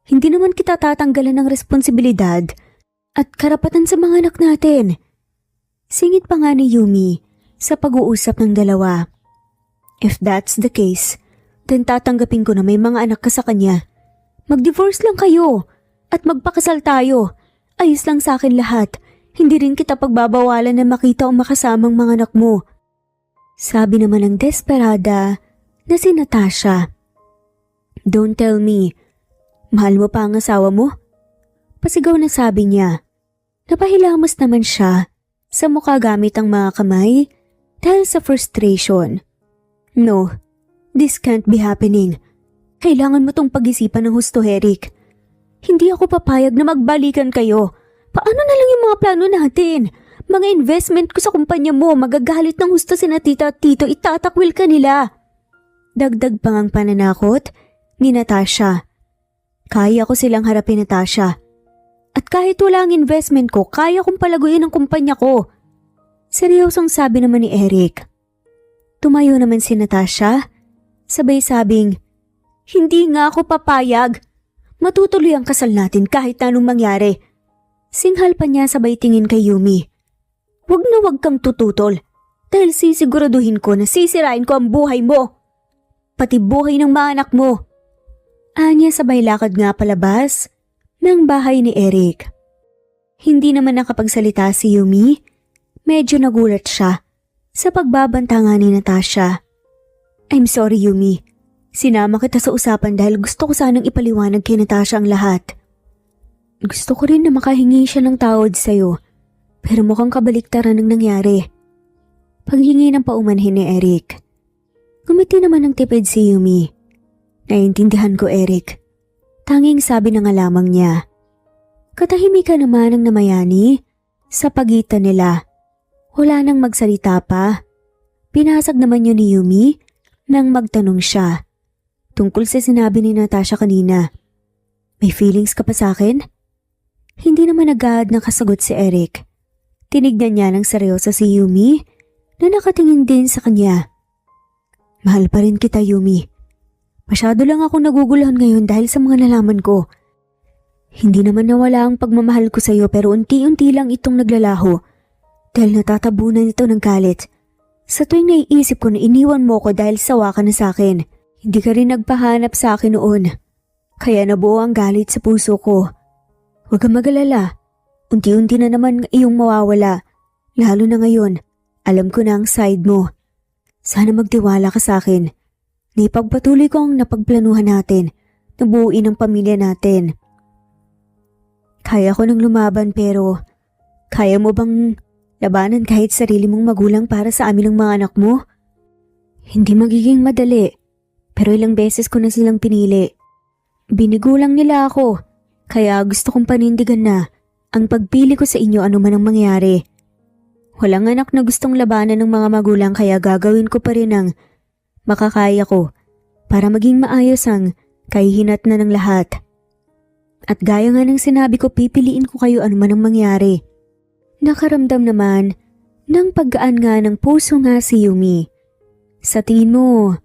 Hindi naman kita tatanggalan ng responsibilidad at karapatan sa mga anak natin. Singit pa nga ni Yumi sa pag-uusap ng dalawa. If that's the case, then tatanggapin ko na may mga anak ka sa kanya. Mag-divorce lang kayo at magpakasal tayo. Ayos lang sa akin lahat. Hindi rin kita pagbabawalan na makita o makasamang mga anak mo. Sabi naman ng desperada na si Natasha. Don't tell me. Mahal mo pa ang asawa mo? Pasigaw na sabi niya. Napahilamos naman siya sa mukha gamit ang mga kamay dahil sa frustration. No, this can't be happening. Kailangan mo tong pag-isipan ng husto, Eric. Hindi ako papayag na magbalikan kayo. Paano na lang yung mga plano natin? Mga investment ko sa kumpanya mo, magagalit ng husto si na tita at tito, itatakwil ka nila. Dagdag pang ang pananakot ni Natasha. Kaya ko silang harapin, Natasha. At kahit wala ang investment ko, kaya kong palaguin ang kumpanya ko. Seryosong sabi naman ni Eric. Tumayo naman si Natasha, sabay sabing, hindi nga ako papayag. Matutuloy ang kasal natin kahit anong mangyari. Singhal pa niya sabay tingin kay Yumi. Wag na wag kang tututol dahil sisiguraduhin ko na sisirain ko ang buhay mo. Pati buhay ng mga anak mo. Anya sabay lakad nga palabas ng bahay ni Eric. Hindi naman nakapagsalita si Yumi. Medyo nagulat siya sa pagbabanta nga ni Natasha. I'm sorry, Yumi. Sinama kita sa usapan dahil gusto ko sanang ipaliwanag kay Natasha ang lahat. Gusto ko rin na makahingi siya ng tawad sa'yo, pero mukhang kabaliktaran ang nangyari. Paghingi ng paumanhin ni Eric. Gumiti naman ng tipid si Yumi. Naiintindihan ko, Eric. Tanging sabi na nga lamang niya. Katahimikan naman ang namayani sa pagitan nila. Wala nang magsalita pa. Pinasag naman yun ni Yumi nang magtanong siya. Tungkol sa sinabi ni Natasha kanina. May feelings ka pa sa akin? Hindi naman agad nakasagot si Eric. Tinignan niya ng seryoso si Yumi na nakatingin din sa kanya. Mahal pa rin kita, Yumi. Masyado lang akong naguguluhan ngayon dahil sa mga nalaman ko. Hindi naman nawala ang pagmamahal ko sa iyo pero unti-unti lang itong naglalaho dahil natatabunan ito ng galit. Sa tuwing naiisip ko na iniwan mo ko dahil sawa ka na sa akin. Hindi ka rin nagpahanap sa akin noon. Kaya nabuo ang galit sa puso ko. Huwag kang mag-alala. Unti-unti na naman iyong mawawala. Lalo na ngayon, alam ko na ang side mo. Sana magtiwala ka sa akin. Naipagpatuloy ko ang napagplanuhan natin. Nabuuin ang pamilya natin. Kaya ko nang lumaban pero kaya mo bang labanan kahit sarili mong magulang para sa amin ng mga anak mo? Hindi magiging madali. Pero ilang beses ko na silang pinili. Binigulang nila ako, kaya gusto kong panindigan na ang pagpili ko sa inyo ano man ang mangyari. Walang anak na gustong labanan ng mga magulang kaya gagawin ko pa rin ang makakaya ko para maging maayos ang kahihinat na ng lahat. At gaya nga ng sinabi ko, pipiliin ko kayo ano man ang mangyari. Nakaramdam naman ng paggaan nga ng puso nga si Yumi. Sa tingin mo,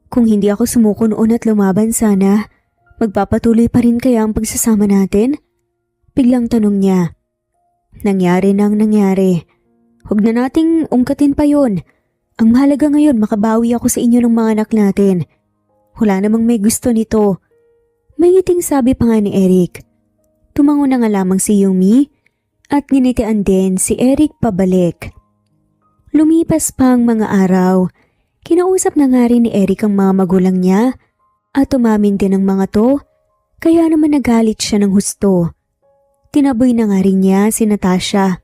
kung hindi ako sumuko noon at lumaban sana, magpapatuloy pa rin kaya ang pagsasama natin? Biglang tanong niya. Nangyari na ang nangyari. Huwag na nating ungkatin pa yon. Ang mahalaga ngayon makabawi ako sa inyo ng mga anak natin. Wala namang may gusto nito. May ngiting sabi pa nga ni Eric. Tumango na nga lamang si Yumi at nginitian din si Eric pabalik. Lumipas pa ang mga araw. Kinausap na nga rin ni Eric ang mga magulang niya at umamin din ang mga to, kaya naman nagalit siya ng husto. Tinaboy na nga rin niya si Natasha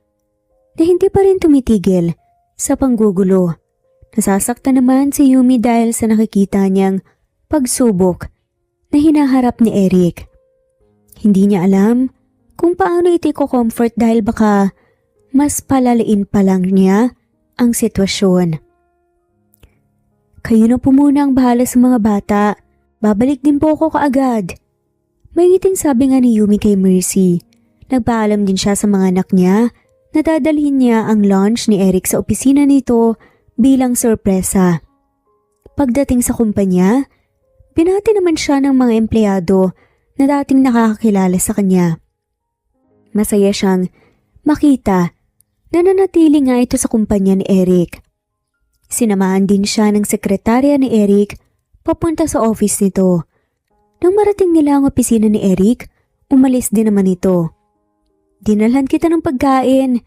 na hindi pa rin tumitigil sa panggugulo. Nasasaktan naman si Yumi dahil sa nakikita niyang pagsubok na hinaharap ni Eric. Hindi niya alam kung paano ito ko-comfort dahil baka mas palalain pa lang niya ang sitwasyon. Kayo na po muna ang bahala sa mga bata. Babalik din po ako kaagad. May ngiting sabi nga ni Yumi kay Mercy. Nagpaalam din siya sa mga anak niya na dadalhin niya ang lunch ni Eric sa opisina nito bilang sorpresa. Pagdating sa kumpanya, binati naman siya ng mga empleyado na dating nakakakilala sa kanya. Masaya siyang makita na nanatili nga ito sa kumpanya ni Eric. Sinamahan din siya ng sekretarya ni Eric papunta sa office nito. Nang marating nila ang opisina ni Eric, umalis din naman ito. Dinalhan kita ng pagkain.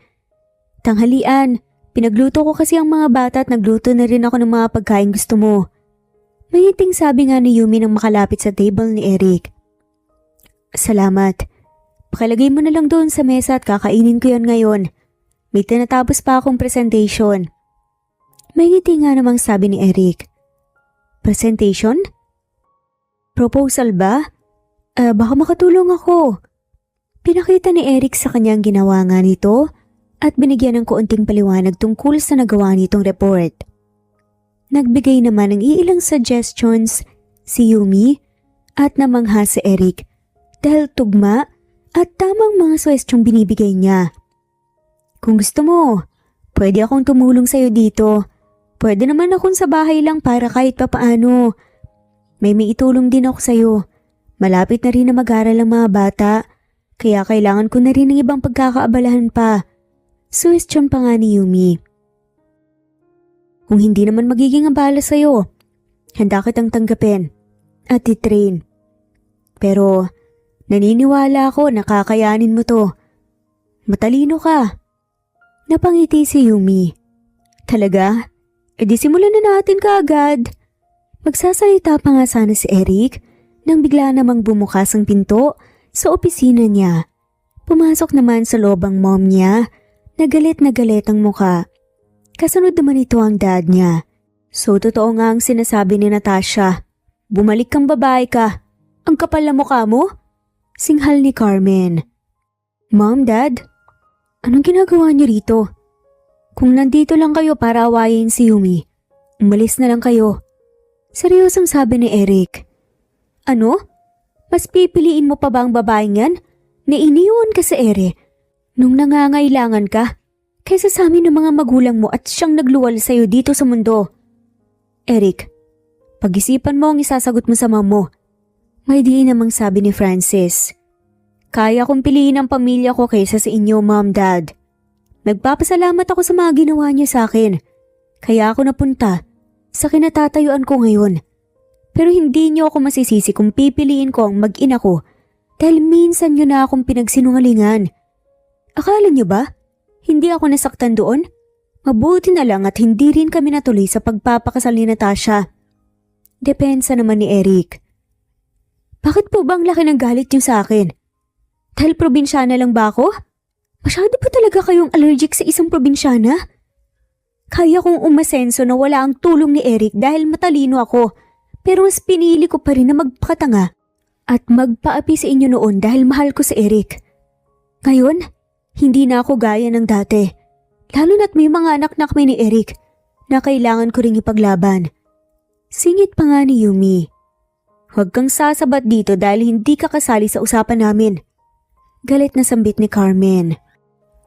Tanghalian, pinagluto ko kasi ang mga bata at nagluto na rin ako ng mga pagkain gusto mo. May ngiting sabi nga ni Yumi nang makalapit sa table ni Eric. Salamat. Pakilagay mo na lang doon sa mesa at kakainin ko yon ngayon. May tinatapos pa akong presentation. May ngiti nga namang sabi ni Eric. Presentation? Proposal ba? Baka makatulong ako. Pinakita ni Eric sa kanyang ginawa nga nito at binigyan ng kaunting paliwanag tungkol sa nagawa nitong report. Nagbigay naman ng iilang suggestions si Yumi at namangha si Eric dahil tugma at tamang mga suwestyong binibigay niya. Kung gusto mo, pwede akong tumulong sa'yo dito. Pwede naman akong sa bahay lang para kahit papaano. May itulong din ako sa'yo. Malapit na rin na mag-aral ang mga bata, kaya kailangan ko na rin ng ibang pagkakaabalahan pa. Suwestyon pa nga ni Yumi. Kung hindi naman magiging abala sa'yo, handa kitang tanggapin at i-train. Pero naniniwala ako na kakayanin mo to. Matalino ka. Napangiti si Yumi. Talaga? E di simulan na natin kaagad. Magsasalita pa nga sana si Eric nang bigla namang bumukas ang pinto sa opisina niya. Pumasok naman sa loob ang mom niya na galit ang muka. Kasunod naman ito ang dad niya. So totoo nga ang sinasabi ni Natasha. Bumalik kang babae ka. Ang kapal na mukha mo? Singhal ni Carmen. Mom, Dad, anong ginagawa niyo rito? Kung nandito lang kayo para awayin si Yumi, umalis na lang kayo. Seryosong sabi ni Eric. Ano? Mas pipiliin mo pa ba ang babaeng yan? Na iniwan ka sa ere nung nangangailangan ka? Kaysa sa amin ng mga magulang mo at siyang nagluwal sa'yo dito sa mundo. Eric, pag-isipan mo ang isasagot mo sa mom mo. May diin namang sabi ni Francis. Kaya kong piliin ang pamilya ko kaysa sa inyo, Mom, Dad. Nagpapasalamat ako sa mga ginawa niyo sa akin. Kaya ako napunta sa kinatatayuan ko ngayon. Pero hindi niyo ako masisisi kung pipiliin ko ang mag-ina ko dahil minsan niyo na akong pinagsinungalingan. Akala niyo ba? Hindi ako nasaktan doon? Mabuti na lang at hindi rin kami natuloy sa pagpapakasal ni Natasha. Depensa naman ni Eric. Bakit po bang laki ng galit niyo sa akin? Dahil probinsyana lang ba ako? Masyado po talaga kayong allergic sa isang probinsyana? Kaya kong umasenso na wala ang tulong ni Eric dahil matalino ako. Pero mas pinili ko pa rin na magpakatanga at magpaapi sa inyo noon dahil mahal ko si Eric. Ngayon, hindi na ako gaya ng dati. Lalo na't may mga anak na kami ni Eric na kailangan ko ring ipaglaban. Singit pa nga ni Yumi. Huwag kang sasabat dito dahil hindi ka kasali sa usapan namin. Galit na sambit ni Carmen.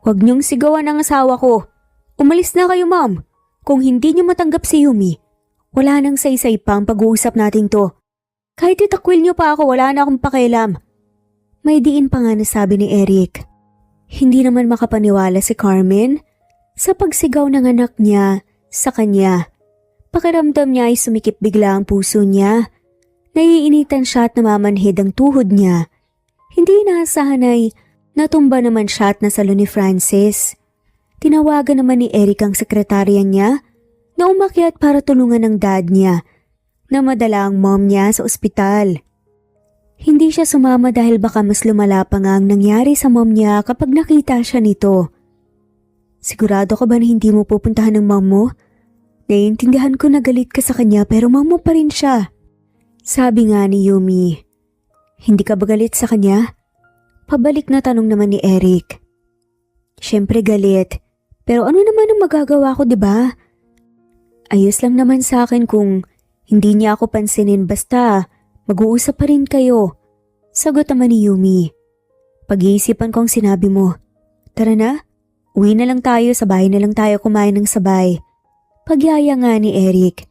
Huwag niyong sigawan ang asawa ko. Umalis na kayo, Mom. Kung hindi niyo matanggap si Yumi, wala nang saysay pa ang pag-uusap natin to. Kahit itakwil niyo pa ako, wala na akong pakialam. May diin pa nga na sabi ni Eric. Hindi naman makapaniwala si Carmen sa pagsigaw ng anak niya sa kanya. Pakiramdam niya ay sumikip bigla ang puso niya. Naiinitan siya at namamanhid ang tuhod niya. Hindi inaasahan ay natumba naman siya at nasalo ni Francis. Tinawagan naman ni Eric ang sekretarya niya na umakyat para tulungan ng dad niya na madala ang mom niya sa ospital. Hindi siya sumama dahil baka mas lumala pa nga ang nangyari sa mom niya kapag nakita siya nito. Sigurado ka ba na hindi mo pupuntahan ng mom mo? Naiintindihan ko na galit ka sa kanya pero mom mo pa rin siya. Sabi nga ni Yumi. Hindi ka ba galit sa kanya? Pabalik na tanong naman ni Eric. Siyempre galit. Pero ano naman ang magagawa ko, diba? Ayos lang naman sa akin kung hindi niya ako pansinin basta mag-uusap pa rin kayo. Sagot naman ni Yumi. Pag-iisipan ko ang sinabi mo. Tara na, uwi na lang tayo, sa bahay na lang tayo kumain ng sabay. Pagyaya nga ni Eric.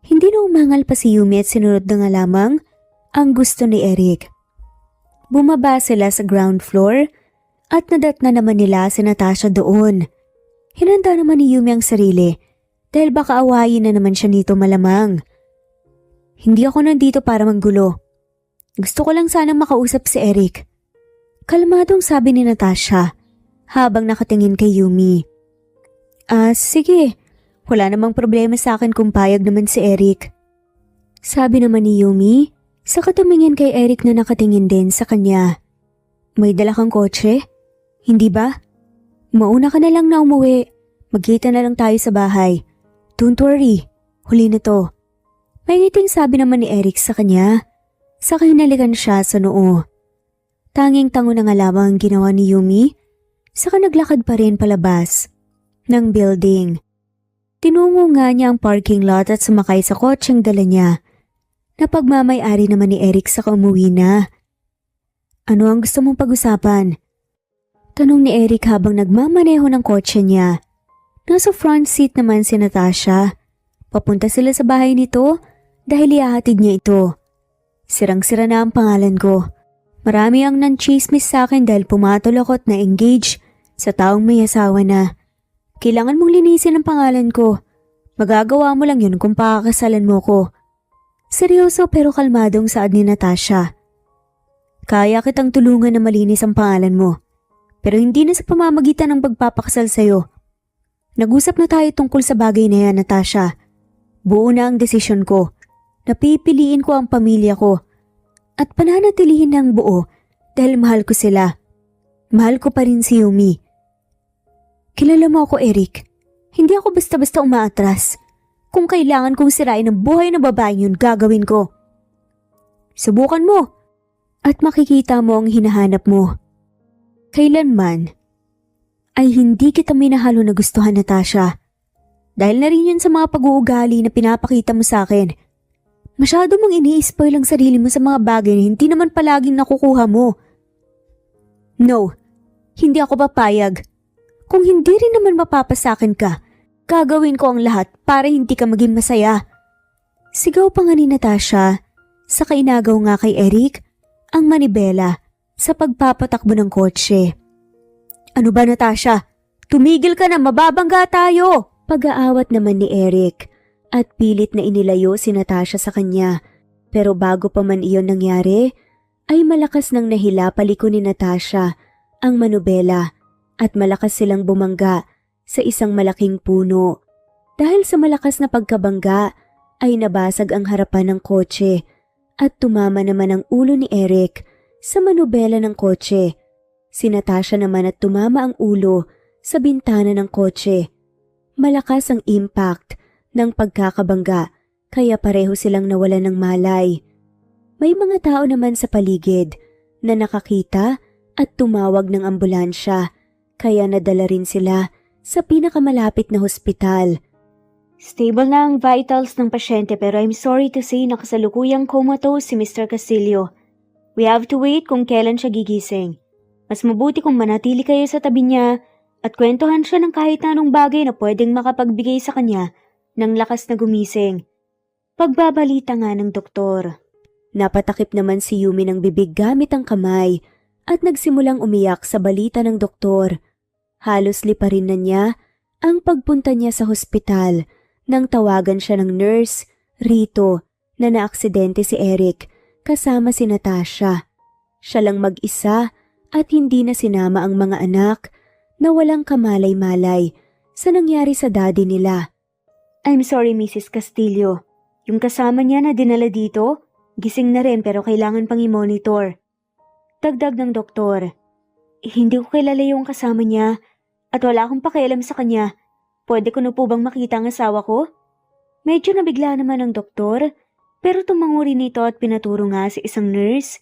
Hindi na umangal pa si Yumi at sinunod na nga lamang ang gusto ni Eric. Bumaba sila sa ground floor at nadatna naman nila si Natasha doon. Hinanda naman ni Yumi ang sarili dahil baka awayin na naman siya nito malamang. Hindi ako nandito para manggulo. Gusto ko lang sanang makausap si Eric. Kalmadong sabi ni Natasha habang nakatingin kay Yumi. Sige. Wala namang problema sa akin kung payag naman si Eric. Sabi naman ni Yumi, saka tumingin kay Eric na nakatingin din sa kanya. May dala kang kotse? Hindi ba? Mauna ka na lang na umuwi. Magkita na lang tayo sa bahay. Don't worry, huli na to. May ngiting sabi naman ni Eric sa kanya. Saka hinalikan siya sa noo. Tanging tango na nga lamang ang ginawa ni Yumi. Saka naglakad pa rin palabas ng building. Tinungo nga niya ang parking lot at sumakay sa kotseng dala niya. Napagmamay-ari naman ni Eric sa umuwi na. Ano ang gusto mong pag-usapan? Tanong ni Eric habang nagmamaneho ng kotse niya. Nasa front seat naman si Natasha. Papunta sila sa bahay nito dahil ihahatid niya ito. Sirang-sira na ang pangalan ko. Marami ang nanchismis sa akin dahil pumatol ako at na-engage sa taong may asawa na. Kailangan mong linisin ang pangalan ko. Magagawa mo lang yun kung pakakasalan mo ko. Seryoso pero kalmadong saad ni Natasha. Kaya kitang tulungan na malinis ang pangalan mo. Pero hindi na sa pamamagitan ng pagpapakasal sa'yo. Nag-usap na tayo tungkol sa bagay na yan, Natasha. Buo na ang desisyon ko. Napipiliin ko ang pamilya ko. At pananatilihin ng buo dahil mahal ko sila. Mahal ko pa rin si Yumi. Kilala mo ako, Eric. Hindi ako basta-basta umaatras. Kung kailangan kong sirain ang buhay ng babae yun, gagawin ko. Subukan mo. At makikita mo ang hinahanap mo. Kailanman ay hindi kita minahalo na gustuhan, Natasha. Dahil na rin yun sa mga pag-uugali na pinapakita mo sa akin. Masyado mong ini-spoil ang sarili mo sa mga bagay na hindi naman palaging nakukuha mo. No, hindi ako papayag. Kung hindi rin naman mapapasakin ka, gagawin ko ang lahat para hindi ka maging masaya. Sigaw pa nga ni Natasha, saka inagaw nga kay Eric ang manibela sa pagpapatakbo ng kotse. Ano ba, Natasha? Tumigil ka na, mababangga tayo! Pag-aawat naman ni Eric at pilit na inilayo si Natasha sa kanya. Pero bago pa man iyon nangyari, ay malakas nang nahila paliko ni Natasha ang manubela at malakas silang bumangga sa isang malaking puno. Dahil sa malakas na pagkabangga ay nabasag ang harapan ng kotse at tumama naman ang ulo ni Eric sa manubela ng kotse. Si Natasha naman at tumama ang ulo sa bintana ng kotse. Malakas ang impact ng pagkakabangga kaya pareho silang nawalan ng malay. May mga tao naman sa paligid na nakakita at tumawag ng ambulansya kaya nadala rin sila sa pinakamalapit na hospital. Stable na ang vitals ng pasyente pero I'm sorry to say nakasalukuyang comatose si Mr. Castillo. We have to wait kung kailan siya gigising. Mas mabuti kung manatili kayo sa tabi niya at kwentuhan siya ng kahit anong bagay na pwedeng makapagbigay sa kanya ng lakas na gumising. Pagbabalita nga ng doktor. Napatakip naman si Yumi ng bibig gamit ang kamay at nagsimulang umiyak sa balita ng doktor. Halos liparin na niya ang pagpunta niya sa hospital nang tawagan siya ng nurse, Rito, na naaksidente si Eric kasama si Natasha. Siya lang mag-isa at hindi na sinama ang mga anak na walang kamalay-malay sa nangyari sa daddy nila. I'm sorry, Mrs. Castillo. Yung kasama niya na dinala dito, gising na rin pero kailangan pang i-monitor. Dagdag ng doktor. Hindi ko kilala yung kasama niya at wala akong pakialam sa kanya. Pwede ko na po bang makita ang asawa ko? Medyo nabigla naman ang doktor pero tumango rin ito at pinaturo nga sa isang nurse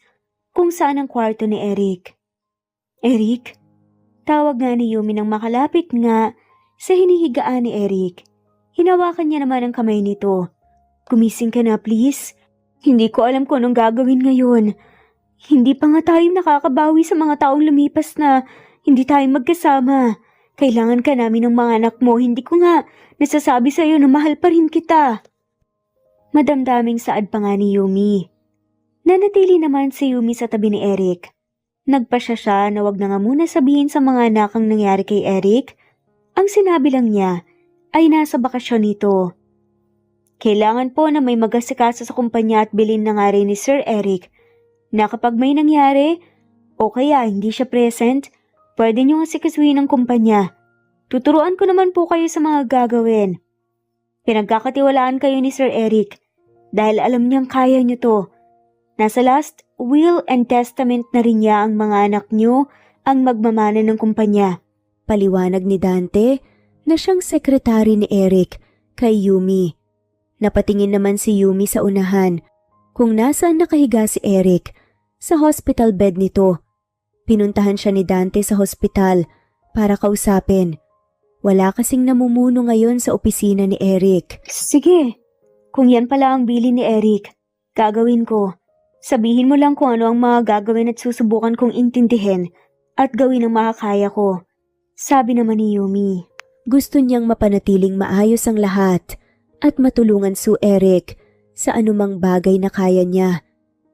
kung saan ang kwarto ni Eric. Eric? Tawag nga ni Yumi nang makalapit nga sa hinihigaan ni Eric. Hinawakan niya naman ang kamay nito. Gumising ka na please. Hindi ko alam kung anong gagawin ngayon. Hindi pa nga tayo nakakabawi sa mga taong lumipas na hindi tayo magkasama. Kailangan ka namin ng mga anak mo. Hindi ko nga nasasabi sa iyo na mahal pa rin kita. Madamdaming saad pa nga ni Yumi. Nanatili naman si Yumi sa tabi ni Eric. Nagpasya siya na wag na nga muna sabihin sa mga anak ang nangyari kay Eric. Ang sinabi lang niya ay nasa bakasyon nito. Kailangan po na may mag-asikaso sa kumpanya at bilin na nga rin ni Sir Eric na kapag may nangyari O kaya hindi siya present, pwede niyong asikasuhin ng kumpanya. Tuturuan ko naman po kayo sa mga gagawin. Pinagkakatiwalaan kayo ni Sir Eric dahil alam niyang kaya niyo to. Nasa last will and testament na rin niya ang mga anak niyo ang magmamana ng kumpanya. Paliwanag ni Dante na siyang sekretary ni Eric kay Yumi. Napatingin naman si Yumi sa unahan kung nasaan nakahiga si Eric, sa hospital bed nito. Pinuntahan siya ni Dante sa hospital para kausapin. Wala kasing namumuno ngayon sa opisina ni Eric. Sige, kung yan pala ang bilin ni Eric, gagawin ko. Sabihin mo lang kung ano ang mga gagawin at susubukan kong intindihin at gawin ang makakaya ko. Sabi naman ni Yumi. Gusto niyang mapanatiling maayos ang lahat at matulungan si Eric sa anumang bagay na kaya niya.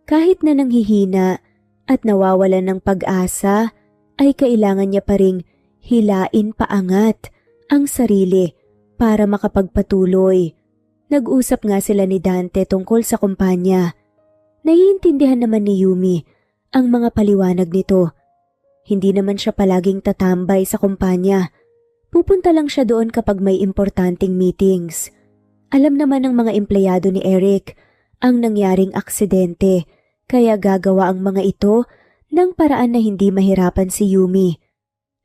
Kahit na nanghihina at nawawalan ng pag-asa, ay kailangan niya pa ring hilain paangat ang sarili para makapagpatuloy. Nag-usap nga sila ni Dante tungkol sa kumpanya. Naiintindihan naman ni Yumi ang mga paliwanag nito. Hindi naman siya palaging tatambay sa kumpanya. Pupunta lang siya doon kapag may importanteng meetings. Alam naman ng mga empleyado ni Eric ang nangyaring aksidente, kaya gagawa ang mga ito ng paraan na hindi mahirapan si Yumi.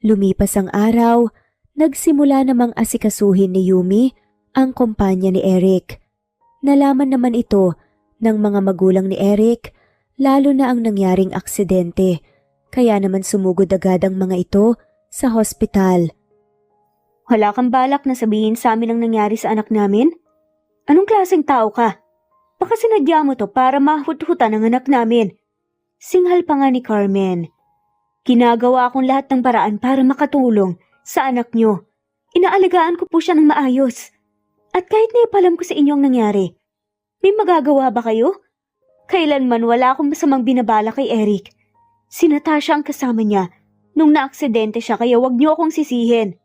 Lumipas ang araw, nagsimula namang asikasuhin ni Yumi ang kumpanya ni Eric. Nalaman naman ito ng mga magulang ni Eric, lalo na ang nangyaring aksidente, kaya naman sumugod agad ang mga ito sa hospital. Wala kang balak na sabihin sa amin ang nangyari sa anak namin? Anong klaseng tao ka? Baka sinadya mo to para mahut-hutan ang anak namin. Singhal pa nga ni Carmen. Ginagawa akong lahat ng paraan para makatulong sa anak nyo. Inaalagaan ko po siya ng maayos. At kahit na ipalam ko sa inyo ang nangyari, may magagawa ba kayo? Kailanman wala akong masamang binabala kay Eric. Si Natasha ang kasama niya nung naaksidente siya, kaya wag niyo akong sisihin.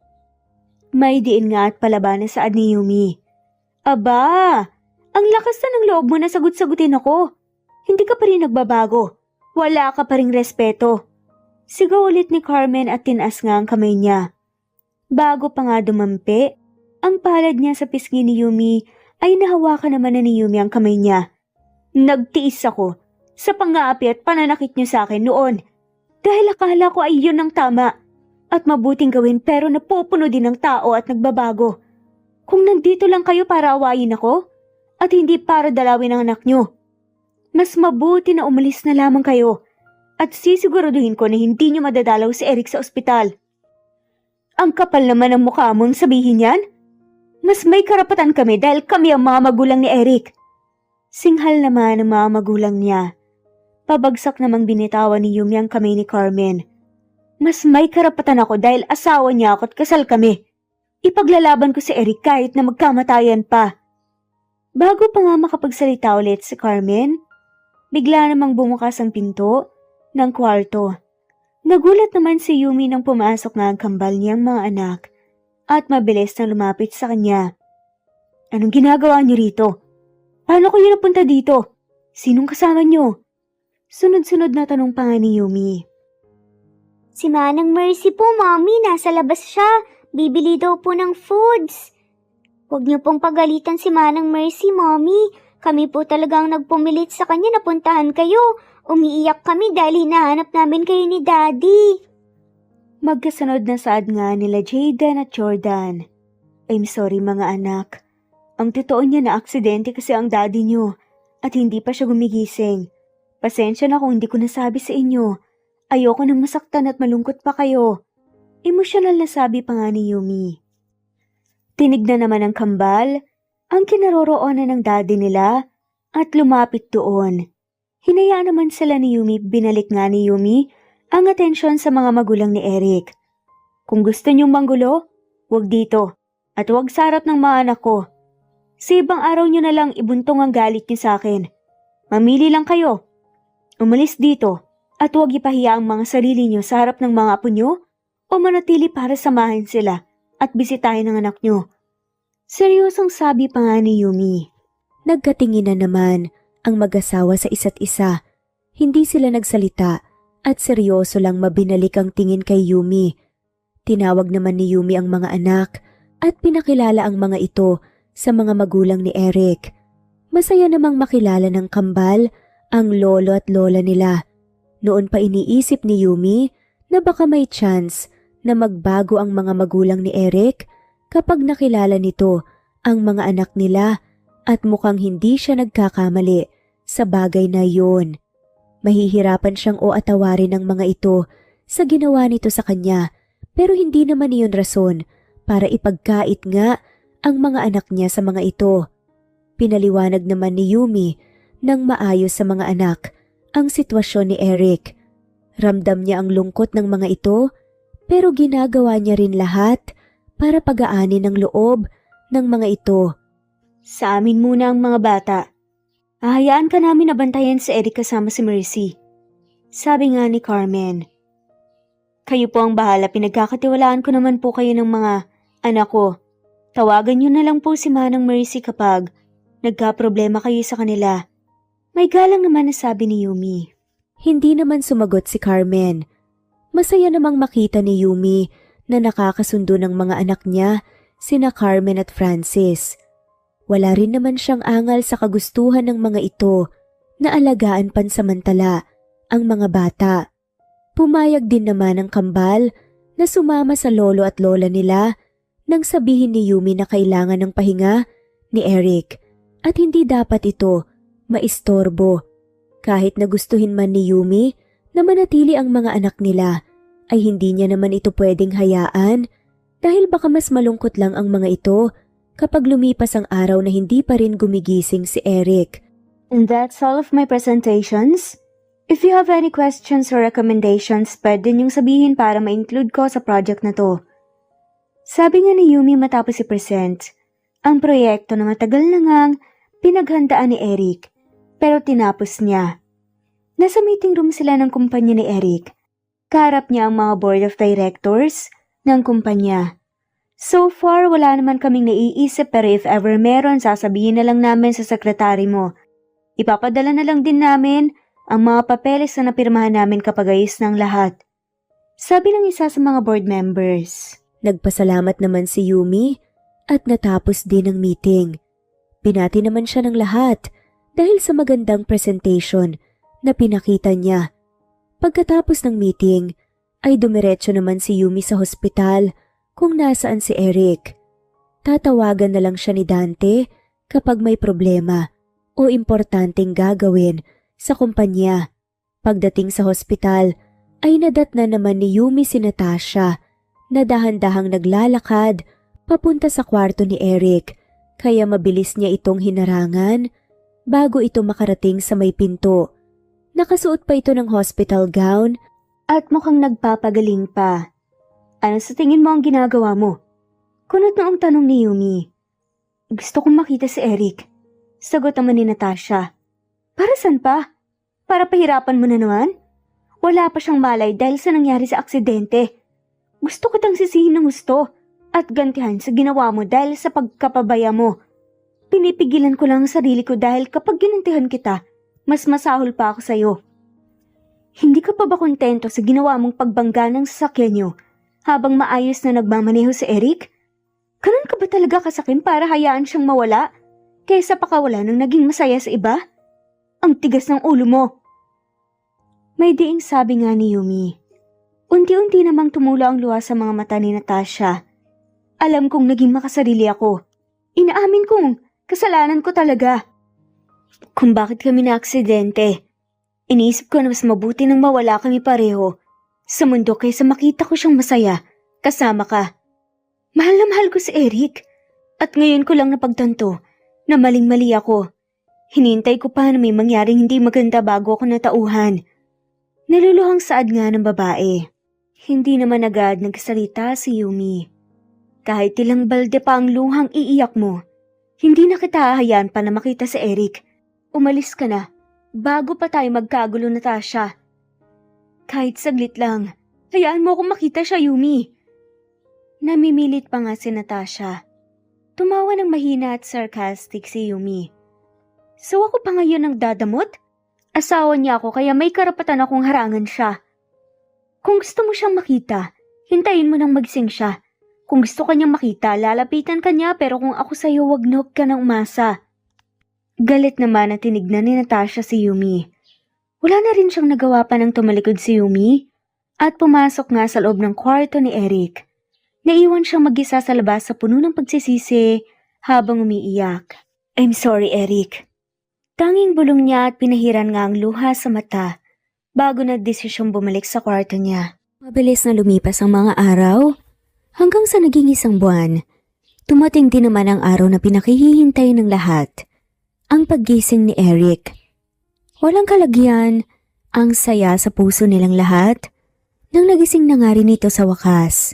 May diin nga at palabanan sa ni Yumi. Aba, ang lakas na ng loob mo na sagot-sagutin ako. Hindi ka pa rin nagbabago. Wala ka pa ring respeto. Sigaw ulit ni Carmen at tinaas nga ang kamay niya. Bago pa nga dumampi, ang palad niya sa pisngi ni Yumi ay nahawakan naman na ni Yumi ang kamay niya. Nagtiis ako sa pang-aapi at pananakit niyo sa akin noon dahil akala ko ay yun ang tama at mabuting gawin, pero napupuno din ng tao at nagbabago. Kung nandito lang kayo para awayin ako at hindi para dalawin ang anak niyo, mas mabuti na umalis na lamang kayo at sisiguraduhin ko na hindi niyo madadalaw si Eric sa ospital. Ang kapal naman ng mukha mong sabihin yan? Mas may karapatan kami dahil kami ang mga magulang ni Eric. Singhal naman ang mga magulang niya. Pabagsak namang binitawan ni Yumi ang kamay ni Carmen. Mas may karapatan ako dahil asawa niya ako at kasal kami. Ipaglalaban ko si Eric kahit na magkamatayan pa. Bago pa nga makapagsalita ulit si Carmen, bigla namang bumukas ang pinto ng kwarto. Nagulat naman si Yumi nang pumasok na ang kambal niyang mga anak at mabilis na lumapit sa kanya. Anong ginagawa niyo rito? Paano kayo napunta dito? Sinong kasama niyo? Sunod-sunod na tanong pa nga ni Yumi. Si Manang Mercy po, Mommy. Nasa labas siya. Bibili daw po ng foods. Huwag niyo pong pagalitan si Manang Mercy, Mommy. Kami po talagang nagpumilit sa kanya na puntahan kayo. Umiiyak kami dahil hinahanap namin kayo ni Daddy. Magkasunod na saad nga nila Jayden at Jordan. I'm sorry mga anak. Ang totoo niya na aksidente kasi ang daddy niyo at hindi pa siya gumigising. Pasensya na kung hindi ko nasabi sa inyo. Ayoko nang masaktan at malungkot pa kayo. Emosyonal na sabi pa nga ni Yumi. Tinignan naman ng kambal ang kinaroroonan ng daddy nila at lumapit doon. Hinayaan naman sila ni Yumi, binalik nga ni Yumi ang atensyon sa mga magulang ni Eric. Kung gusto niyong manggulo, huwag dito at huwag sa harap ng mga anak ko. Sa ibang araw niyo na lang ibuntong ang galit niyo sa akin. Mamili lang kayo. Umalis dito at huwag ipahiya ang mga sarili niyo sa harap ng mga apo niyo o manatili para samahin sila at bisitahin ang anak niyo. Seryosong sabi pa nga ni Yumi. Nagkatinginan naman ang mag-asawa sa isa't isa. Hindi sila nagsalita at seryoso lang mabinalik ang tingin kay Yumi. Tinawag naman ni Yumi ang mga anak at pinakilala ang mga ito sa mga magulang ni Eric. Masaya namang makilala ng kambal ang lolo at lola nila. Noon pa iniisip ni Yumi na baka may chance na magbago ang mga magulang ni Eric kapag nakilala nito ang mga anak nila at mukhang hindi siya nagkakamali sa bagay na yon. Mahihirapan siyang atawarin ng mga ito sa ginawa nito sa kanya pero hindi naman iyon rason para ipagkait nga ang mga anak niya sa mga ito. Pinaliwanag naman ni Yumi ng maayos sa mga anak ang sitwasyon ni Eric. Ramdam niya ang lungkot ng mga ito pero ginagawa niya rin lahat para pagaanin ang loob ng mga ito. Sa amin muna ang mga bata. Hahayaan ka namin na bantayan si Eric kasama si Mercy. Sabi nga ni Carmen. Kayo po ang bahala, pinagkakatiwalaan ko naman po kayo ng mga anak ko. Tawagan niyo na lang po si Manang Mercy kapag nagka-problema kayo sa kanila. May galang naman na sabi ni Yumi. Hindi naman sumagot si Carmen. Masaya namang makita ni Yumi na nakakasundo ng mga anak niya, sina Carmen at Francis. Wala rin naman siyang angal sa kagustuhan ng mga ito na alagaan pansamantala ang mga bata. Pumayag din naman ang kambal na sumama sa lolo at lola nila nang sabihin ni Yumi na kailangan ng pahinga ni Eric at hindi dapat ito maistorbo. Kahit na gustuhin man ni Yumi na manatili ang mga anak nila ay hindi niya naman ito pwedeng hayaan dahil baka mas malungkot lang ang mga ito kapag lumipas ang araw na hindi pa rin gumigising si Eric. And that's all of my presentations. If you have any questions or recommendations, pwede niyong sabihin para ma-include ko sa project na to. Sabi nga ni Yumi matapos i-present, ang proyekto na matagal na ngang pinaghandaan ni Eric, pero tinapos niya. Nasa meeting room sila ng kumpanya ni Eric. Kaharap niya ang mga board of directors ng kumpanya. So far, wala naman kaming naiisip pero if ever meron, sasabihin na lang namin sa sekretary mo. Ipapadala na lang din namin ang mga papeles na napirmahan namin kapag ayos ng lahat. Sabi ng isa sa mga board members. Nagpasalamat naman si Yumi at natapos din ang meeting. Binati naman siya ng lahat dahil sa magandang presentation na pinakita niya. Pagkatapos ng meeting, ay dumiretso naman si Yumi sa hospital kung nasaan si Eric. Tatawagan na lang siya ni Dante kapag may problema o importanteng gagawin sa kumpanya. Pagdating sa hospital ay nadatnan naman ni Yumi si Natasha na dahan-dahang naglalakad papunta sa kwarto ni Eric kaya mabilis niya itong hinarangan bago ito makarating sa may pinto. Nakasuot pa ito ng hospital gown at mukhang nagpapagaling pa. Ano sa tingin mo ang ginagawa mo? Kunot noong tanong ni Yumi. Gusto kong makita si Eric. Sagot naman ni Natasha. Para saan pa? Para pahirapan mo na naman? Wala pa siyang malay dahil sa nangyari sa aksidente. Gusto ko tang sisihin ng gusto at gantihan sa ginawa mo dahil sa pagkapabaya mo. Pinipigilan ko lang ang sarili ko dahil kapag ginantihan kita, mas masahol pa ako sa'yo. Hindi ka pa ba kontento sa ginawa mong pagbangga ng sasakyan niyo habang maayos na nagmamaneho si Eric? Kanon ka ba talaga kasakin para hayaan siyang mawala kaysa pakawala ng naging masaya sa iba? Ang tigas ng ulo mo. May diing sabi nga ni Yumi. Unti-unti namang tumulo ang luha sa mga mata ni Natasha. Alam kong naging makasarili ako. Inaamin kong kasalanan ko talaga. Kung bakit kami na aksidente. Iniisip ko na mas mabuti nang mawala kami pareho sa mundo kaysa makita ko siyang masaya kasama ka. Mahal na mahal ko si Eric at ngayon ko lang napagtanto na maling-mali ako. Hinintay ko pa na may mangyaring hindi maganda bago ako natauhan. Naluluhang saad nga ng babae. Hindi naman agad nagsalita si Yumi. Kahit ilang balde pa ang luhang iiyak mo, hindi na kita hahayaan pa na makita si Eric. Umalis ka na bago pa tayo magkagulo, Natasha. Kahit saglit lang, hayaan mo akong makita siya, Yumi. Namimilit pa nga si Natasha. Tumawa ng mahina at sarcastic si Yumi. So ako pa ngayon ang dadamot? Asawa niya ako kaya may karapatan akong harangan siya. Kung gusto mo siyang makita, hintayin mo nang magising siya. Kung gusto ka niyang makita, lalapitan ka niya pero kung ako sa'yo, wag na huwag ka nang umasa. Galit naman na tinignan ni Natasha si Yumi. Wala na rin siyang nagawa pa nang tumalikod si Yumi at pumasok nga sa loob ng kwarto ni Eric. Naiwan siyang mag-isa sa labas sa puno ng pagsisisi habang umiiyak. I'm sorry, Eric. Tanging bulong niya at pinahiran nga ang luha sa mata bago nagdesisyong bumalik sa kwarto niya. Mabilis na lumipas ang mga araw hanggang sa naging isang buwan. Tumating din naman ang araw na pinakihihintay ng lahat. Ang paggising ni Eric. Walang kalagyan, ang saya sa puso nilang lahat nang nagising na nga rin ito sa wakas.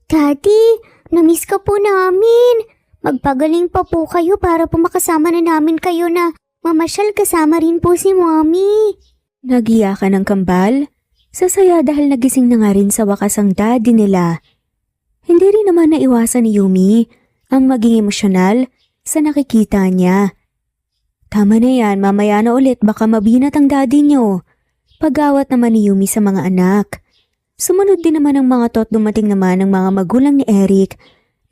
Daddy, namiss ka po namin. Magpagaling pa po kayo para po makasama na namin kayo na mamasyal kasama rin po si Mommy. Nagiyakan ng kambal, sasaya dahil nagising na nga rin sa wakas ang daddy nila. Hindi rin naman naiwasan ni Yumi ang maging emosyonal sa nakikita niya. Tama na yan, mamaya na ulit baka mabinat ang daddy niyo. Pagawat naman ni Yumi sa mga anak. Sumunod din naman ang mga to at dumating naman ang mga magulang ni Eric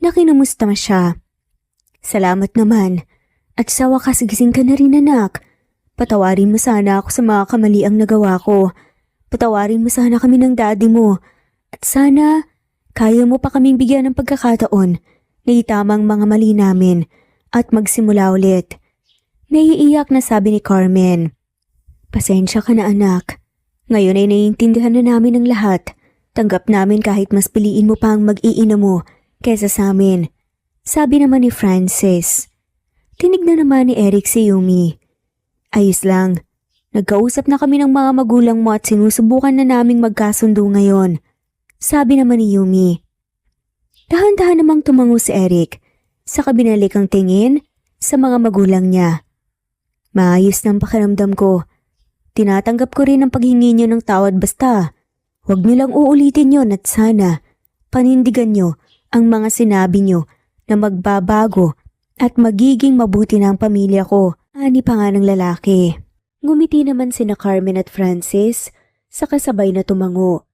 na kinumusta siya. Salamat naman. At sa wakas gising ka na rin anak. Patawarin mo sana ako sa mga kamaliang nagawa ko. Patawarin mo sana kami ng daddy mo. At sana kaya mo pa kaming bigyan ng pagkakataon na itamang mga mali namin at magsimula ulit. Naiiyak na sabi ni Carmen. Pasensya ka na anak. Ngayon ay naiintindihan na namin ang lahat. Tanggap namin kahit mas piliin mo pa ang mag-iina mo kesa sa amin. Sabi naman ni Francis. Tinignan naman ni Eric si Yumi. Ayos lang. Nagkausap na kami ng mga magulang mo at sinusubukan na naming magkasundo ngayon. Sabi naman ni Yumi. Dahan-dahan namang tumango si Eric. Saka binalik ang tingin sa mga magulang niya. Maayos ng pakiramdam ko. Tinatanggap ko rin ang paghingi niyo ng tawad basta. Huwag niyo lang uulitin yon at sana panindigan niyo ang mga sinabi niyo na magbabago at magiging mabuti na ang pamilya ko. Ani pa nga ng lalaki. Ngumiti naman sina Carmen at Francis sa kasabay na tumango.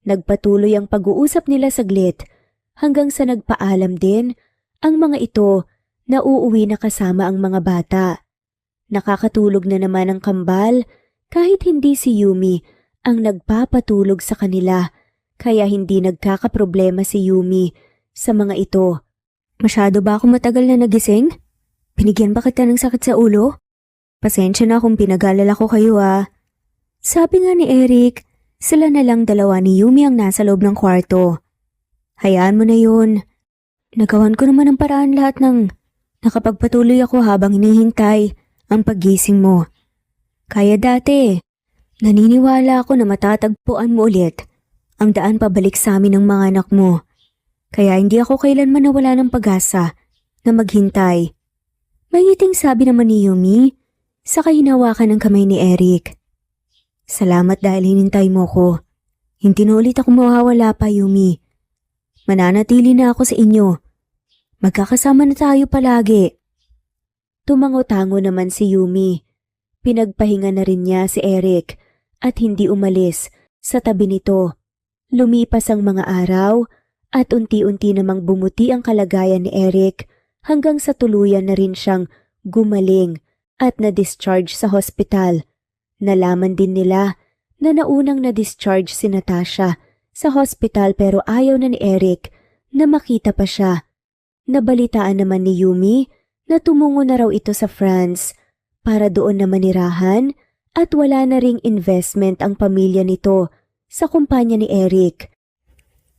Nagpatuloy ang pag-uusap nila saglit hanggang sa nagpaalam din ang mga ito na uuwi na kasama ang mga bata. Nakakatulog na naman ang kambal kahit hindi si Yumi ang nagpapatulog sa kanila kaya hindi nagkakaproblema si Yumi sa mga ito. Masyado ba ako matagal na nagising? Binigyan ba kita ng sakit sa ulo? Pasensya na kung pinag-alala ko kayo Sabi nga ni Eric, sila na lang dalawa ni Yumi ang nasa loob ng kwarto. Hayaan mo na yun. Nagawan ko naman ang paraan lahat ng nakapagpatuloy ako habang hinihintay ang paggising mo. Kaya dati, naniniwala ako na matatagpuan mo ulit ang daan pabalik sa amin ng mga anak mo. Kaya hindi ako kailanman nawala ng pag-asa na maghintay. May ngiting sabi naman ni Yumi, saka hinawakan ng kamay ni Eric. Salamat dahil hinintay mo ko. Hindi na ulit ako mawawala pa, Yumi. Mananatili na ako sa inyo. Magkakasama na tayo palagi. Tumango-tango naman si Yumi. Pinagpahinga na rin niya si Eric at hindi umalis sa tabi nito. Lumipas ang mga araw at unti-unti namang bumuti ang kalagayan ni Eric hanggang sa tuluyan na rin siyang gumaling at na-discharge sa hospital. Nalaman din nila na naunang na-discharge si Natasha sa hospital pero ayaw na ni Eric na makita pa siya. Nabalitaan naman ni Yumi na tumungo na raw ito sa France para doon na manirahan at wala na ring investment ang pamilya nito sa kumpanya ni Eric.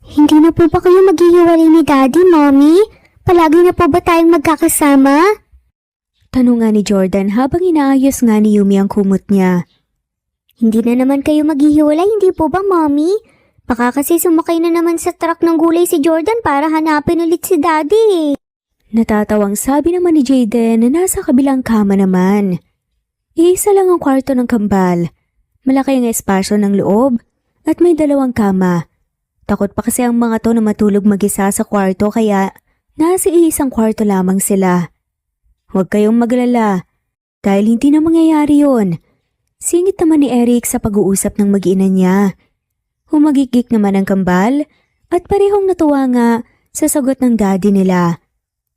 Hindi na po ba kayo maghihiwalay ni Daddy, Mommy? Palagi na po ba tayong magkakasama? Tanong nga ni Jordan habang inaayos nga ni Yumi ang kumot niya. Hindi na naman kayo maghihiwalay, hindi po ba, Mommy? Baka kasi sumakay na naman sa truck ng gulay si Jordan para hanapin ulit si Daddy. Natatawang sabi naman ni Jaden na nasa kabilang kama naman. Iisa lang ang kwarto ng kambal. Malaki ang espasyo ng loob at may 2 kama. Takot pa kasi ang mga to na matulog mag-isa sa kwarto kaya nasa iisang kwarto lamang sila. Huwag kayong maglala dahil hindi na mangyayari yun. Singit naman ni Eric sa pag-uusap ng mag-ina niya. Humagikik naman ang kambal at parehong natuwa nga sa sagot ng daddy nila.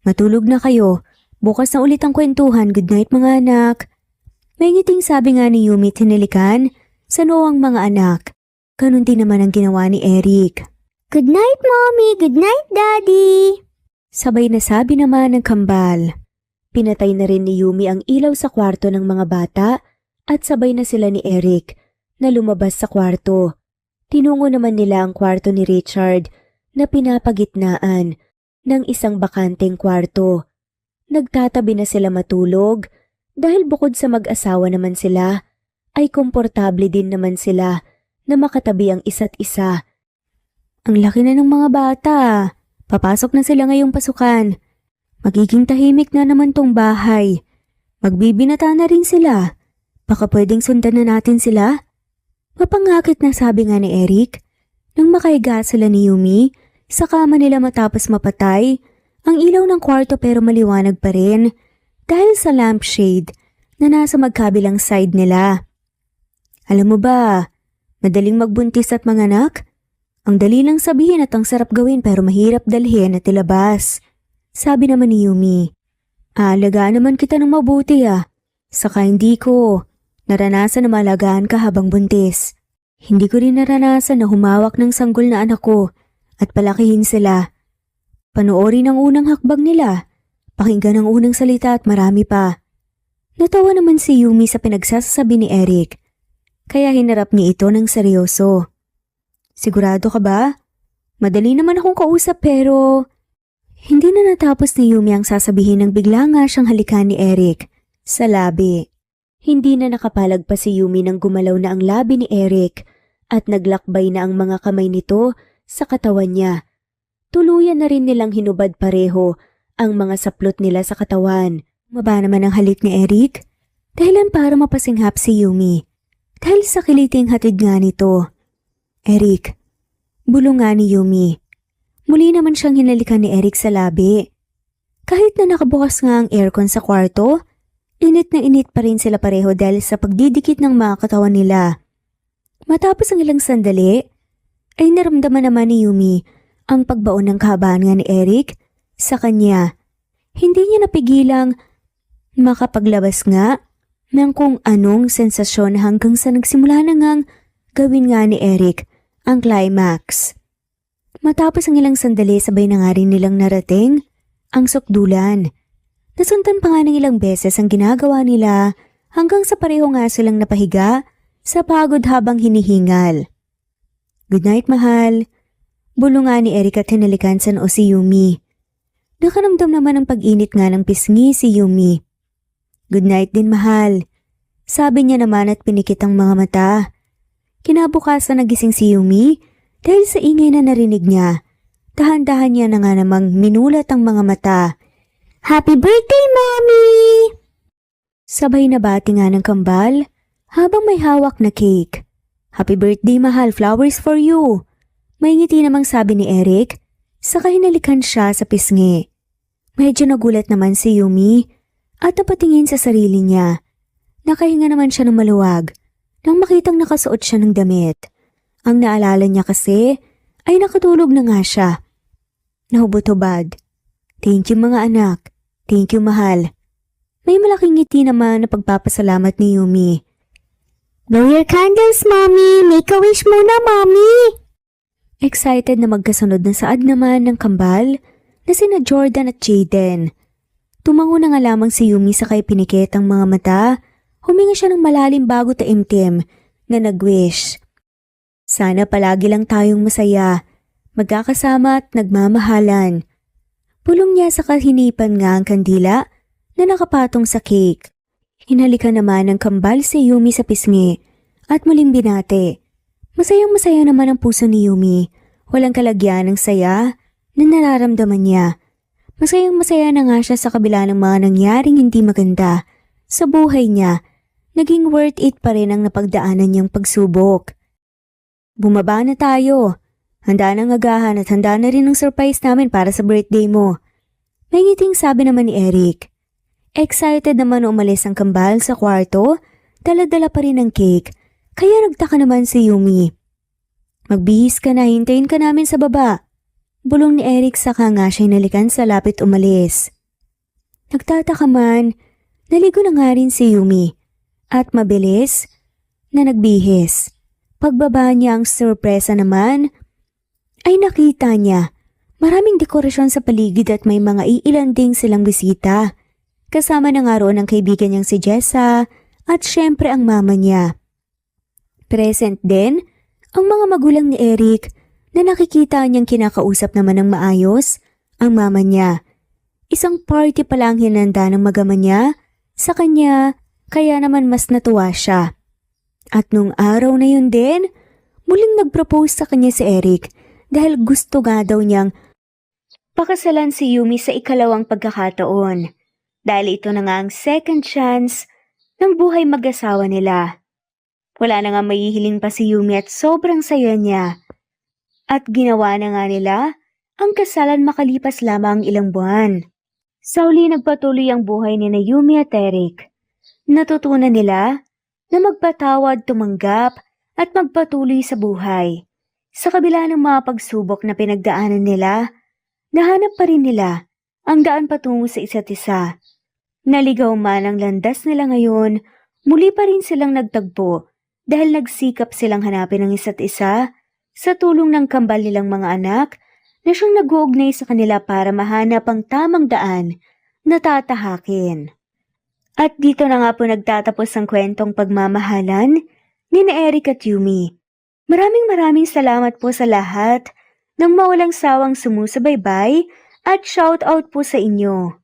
Matulog na kayo. Bukas na ulit ang kwentuhan. Good night mga anak. May ngiting sabi nga ni Yumi at hinilikan sa noong mga anak. Ganun din naman ang ginawa ni Eric. Good night, Mommy! Good night, Daddy! Sabay na sabi naman ng kambal. Pinatay na rin ni Yumi ang ilaw sa kwarto ng mga bata at sabay na sila ni Eric na lumabas sa kwarto. Tinungo naman nila ang kwarto ni Richard na pinapagitnaan ng isang bakanteng kwarto. Nagtatabi na sila matulog dahil bukod sa mag-asawa naman sila, ay komportable din naman sila na makatabi ang isa't isa. Ang laki na ng mga bata. Papasok na sila ngayong pasukan. Magiging tahimik na naman tong bahay. Magbibinata na rin sila. Baka pwedeng sundan na natin sila? Mapangakit na sabi nga ni Eric. Nang makahiga sila ni Yumi, sa kama nila matapos mapatay, ang ilaw ng kwarto pero maliwanag pa rin dahil sa lampshade na nasa magkabilang side nila. Alam mo ba, madaling magbuntis at manganak? Ang dali lang sabihin at ang sarap gawin pero mahirap dalhin at ilabas. Sabi naman ni Yumi, alagaan naman kita ng mabuti Saka hindi ko naranasan na malagaan ka habang buntis. Hindi ko rin naranasan na humawak ng sanggol na anak ko at palakihin sila. Panoorin ang unang hakbang nila, pakinggan ang unang salita at marami pa. Natawa naman si Yumi sa pinagsasabi ni Eric, kaya hinarap niya ito ng seryoso. Sigurado ka ba? Madali naman akong kausap pero... Hindi na natapos ni Yumi ang sasabihin nang bigla nga siyang halikan ni Eric sa labi. Hindi na nakapalag pa si Yumi nang gumalaw na ang labi ni Eric at naglakbay na ang mga kamay nito sa katawan niya. Tuluyan na rin nilang hinubad pareho ang mga saplot nila sa katawan. Maba naman ang halik ni Eric, dahilan para mapasinghap si Yumi. Dahil sa kiliting hatid nga nito. Eric, bulong nga ni Yumi. Muli naman siyang hinalikan ni Eric sa labi. Kahit na nakabukas nga ang aircon sa kwarto, init na init pa rin sila pareho dahil sa pagdidikit ng mga katawan nila. Matapos ang ilang sandali, ay naramdaman naman ni Yumi ang pagbaon ng kahabaan nga ni Eric sa kanya. Hindi niya napigilang makapaglabas nga ng kung anong sensasyon hanggang sa nagsimula na ngang gawin nga ni Eric ang climax. Matapos ang ilang sandali sabay na nga rin nilang narating ang sukdulan. Nasundan pa nga ng ilang beses ang ginagawa nila hanggang sa pareho nga silang napahiga sa pagod habang hinihingal. Good night, mahal. Bulong nga ni Eric at hinalikan sa noo si Yumi. Nakaramdam naman ang pag-init nga ng pisngi si Yumi. Good night din, mahal. Sabi niya naman at pinikit ang mga mata. Kinabukasan nagising si Yumi dahil sa ingay na narinig niya. Dahan-dahan niya na nga namang minulat ang mga mata. Happy birthday, Mommy! Sabay na bati nga ng kambal habang may hawak na cake. Happy birthday, mahal. Flowers for you. May ngiti namang sabi ni Eric, saka hinalikan siya sa pisngi. Medyo nagulat naman si Yumi at napatingin sa sarili niya. Nakahinga naman siya ng maluwag nang makitang nakasuot siya ng damit. Ang naalala niya kasi ay nakatulog na nga siya. Nahubot-hubad. Thank you mga anak. Thank you mahal. May malaking ngiti naman na pagpapasalamat ni Yumi. Blow your candles, Mommy! Make a wish muna, Mommy! Excited na magkasunod na saad naman ng kambal na sina Jordan at Jaden. Tumango na nga lamang si Yumi sa kay pinikit ang mga mata. Huminga siya ng malalim bago taimtim na nag-wish. Sana palagi lang tayong masaya, magkakasama at nagmamahalan. Pulong niya sa kahinipan nga ang kandila na nakapatong sa cake. Hinalikan naman ng kambal si Yumi sa pisngi at muling binate. Masayang-masaya naman ang puso ni Yumi. Walang kalagyan ng saya na nararamdaman niya. Masayang-masaya na nga siya sa kabila ng mga nangyaring hindi maganda sa buhay niya. Naging worth it pa rin ang napagdaanan niyang pagsubok. Bumaba na tayo. Handa na ang agahan at handa na rin ang surprise namin para sa birthday mo. May ngiting sabi naman ni Eric. Excited naman na umalis ang kambal sa kwarto, dala-dala pa rin ang cake, kaya nagtaka naman si Yumi. Magbihis ka na, hintayin ka namin sa baba. Bulong ni Eric saka nga siya'y nalikan sa lapit umalis. Nagtataka man, naligo na nga rin si Yumi at mabilis na nagbihis. Pagbaba niya ang sorpresa naman ay nakita niya maraming dekorasyon sa paligid at may mga iilan ding silang bisita. Kasama na nga roon ang kaibigan niyang si Jessa at syempre ang mama niya. Present din ang mga magulang ni Eric na nakikita niyang kinakausap naman ng maayos ang mama niya. Isang party pala ang hinanda ng magama niya sa kanya kaya naman mas natuwa siya. At nung araw na yun din, muling nag-propose sa kanya si Eric dahil gusto nga daw niyang pakasalan si Yumi sa ikalawang pagkakataon. Dahil ito na nga ang second chance ng buhay mag-asawa nila. Wala na nga mahihiling pa si Yumi at sobrang saya niya. At ginawa na nga nila ang kasalan makalipas lamang ilang buwan. Sa uli nagpatuloy ang buhay ni Yumi at Eric. Natutunan nila na magpatawad, tumanggap at magpatuloy sa buhay. Sa kabila ng mga pagsubok na pinagdaanan nila, nahanap pa rin nila ang daan patungo sa isa't isa. Naligaw man ang landas nila ngayon, muli pa rin silang nagtagpo dahil nagsikap silang hanapin ang isa't isa sa tulong ng kambal nilang mga anak na siyang nag-uugnay sa kanila para mahanap ang tamang daan na tatahakin. At dito na nga po nagtatapos ang kwentong pagmamahalan ni Eric at Yumi. Maraming salamat po sa lahat ng mawalang sawang sumusubaybay at shout out po sa inyo.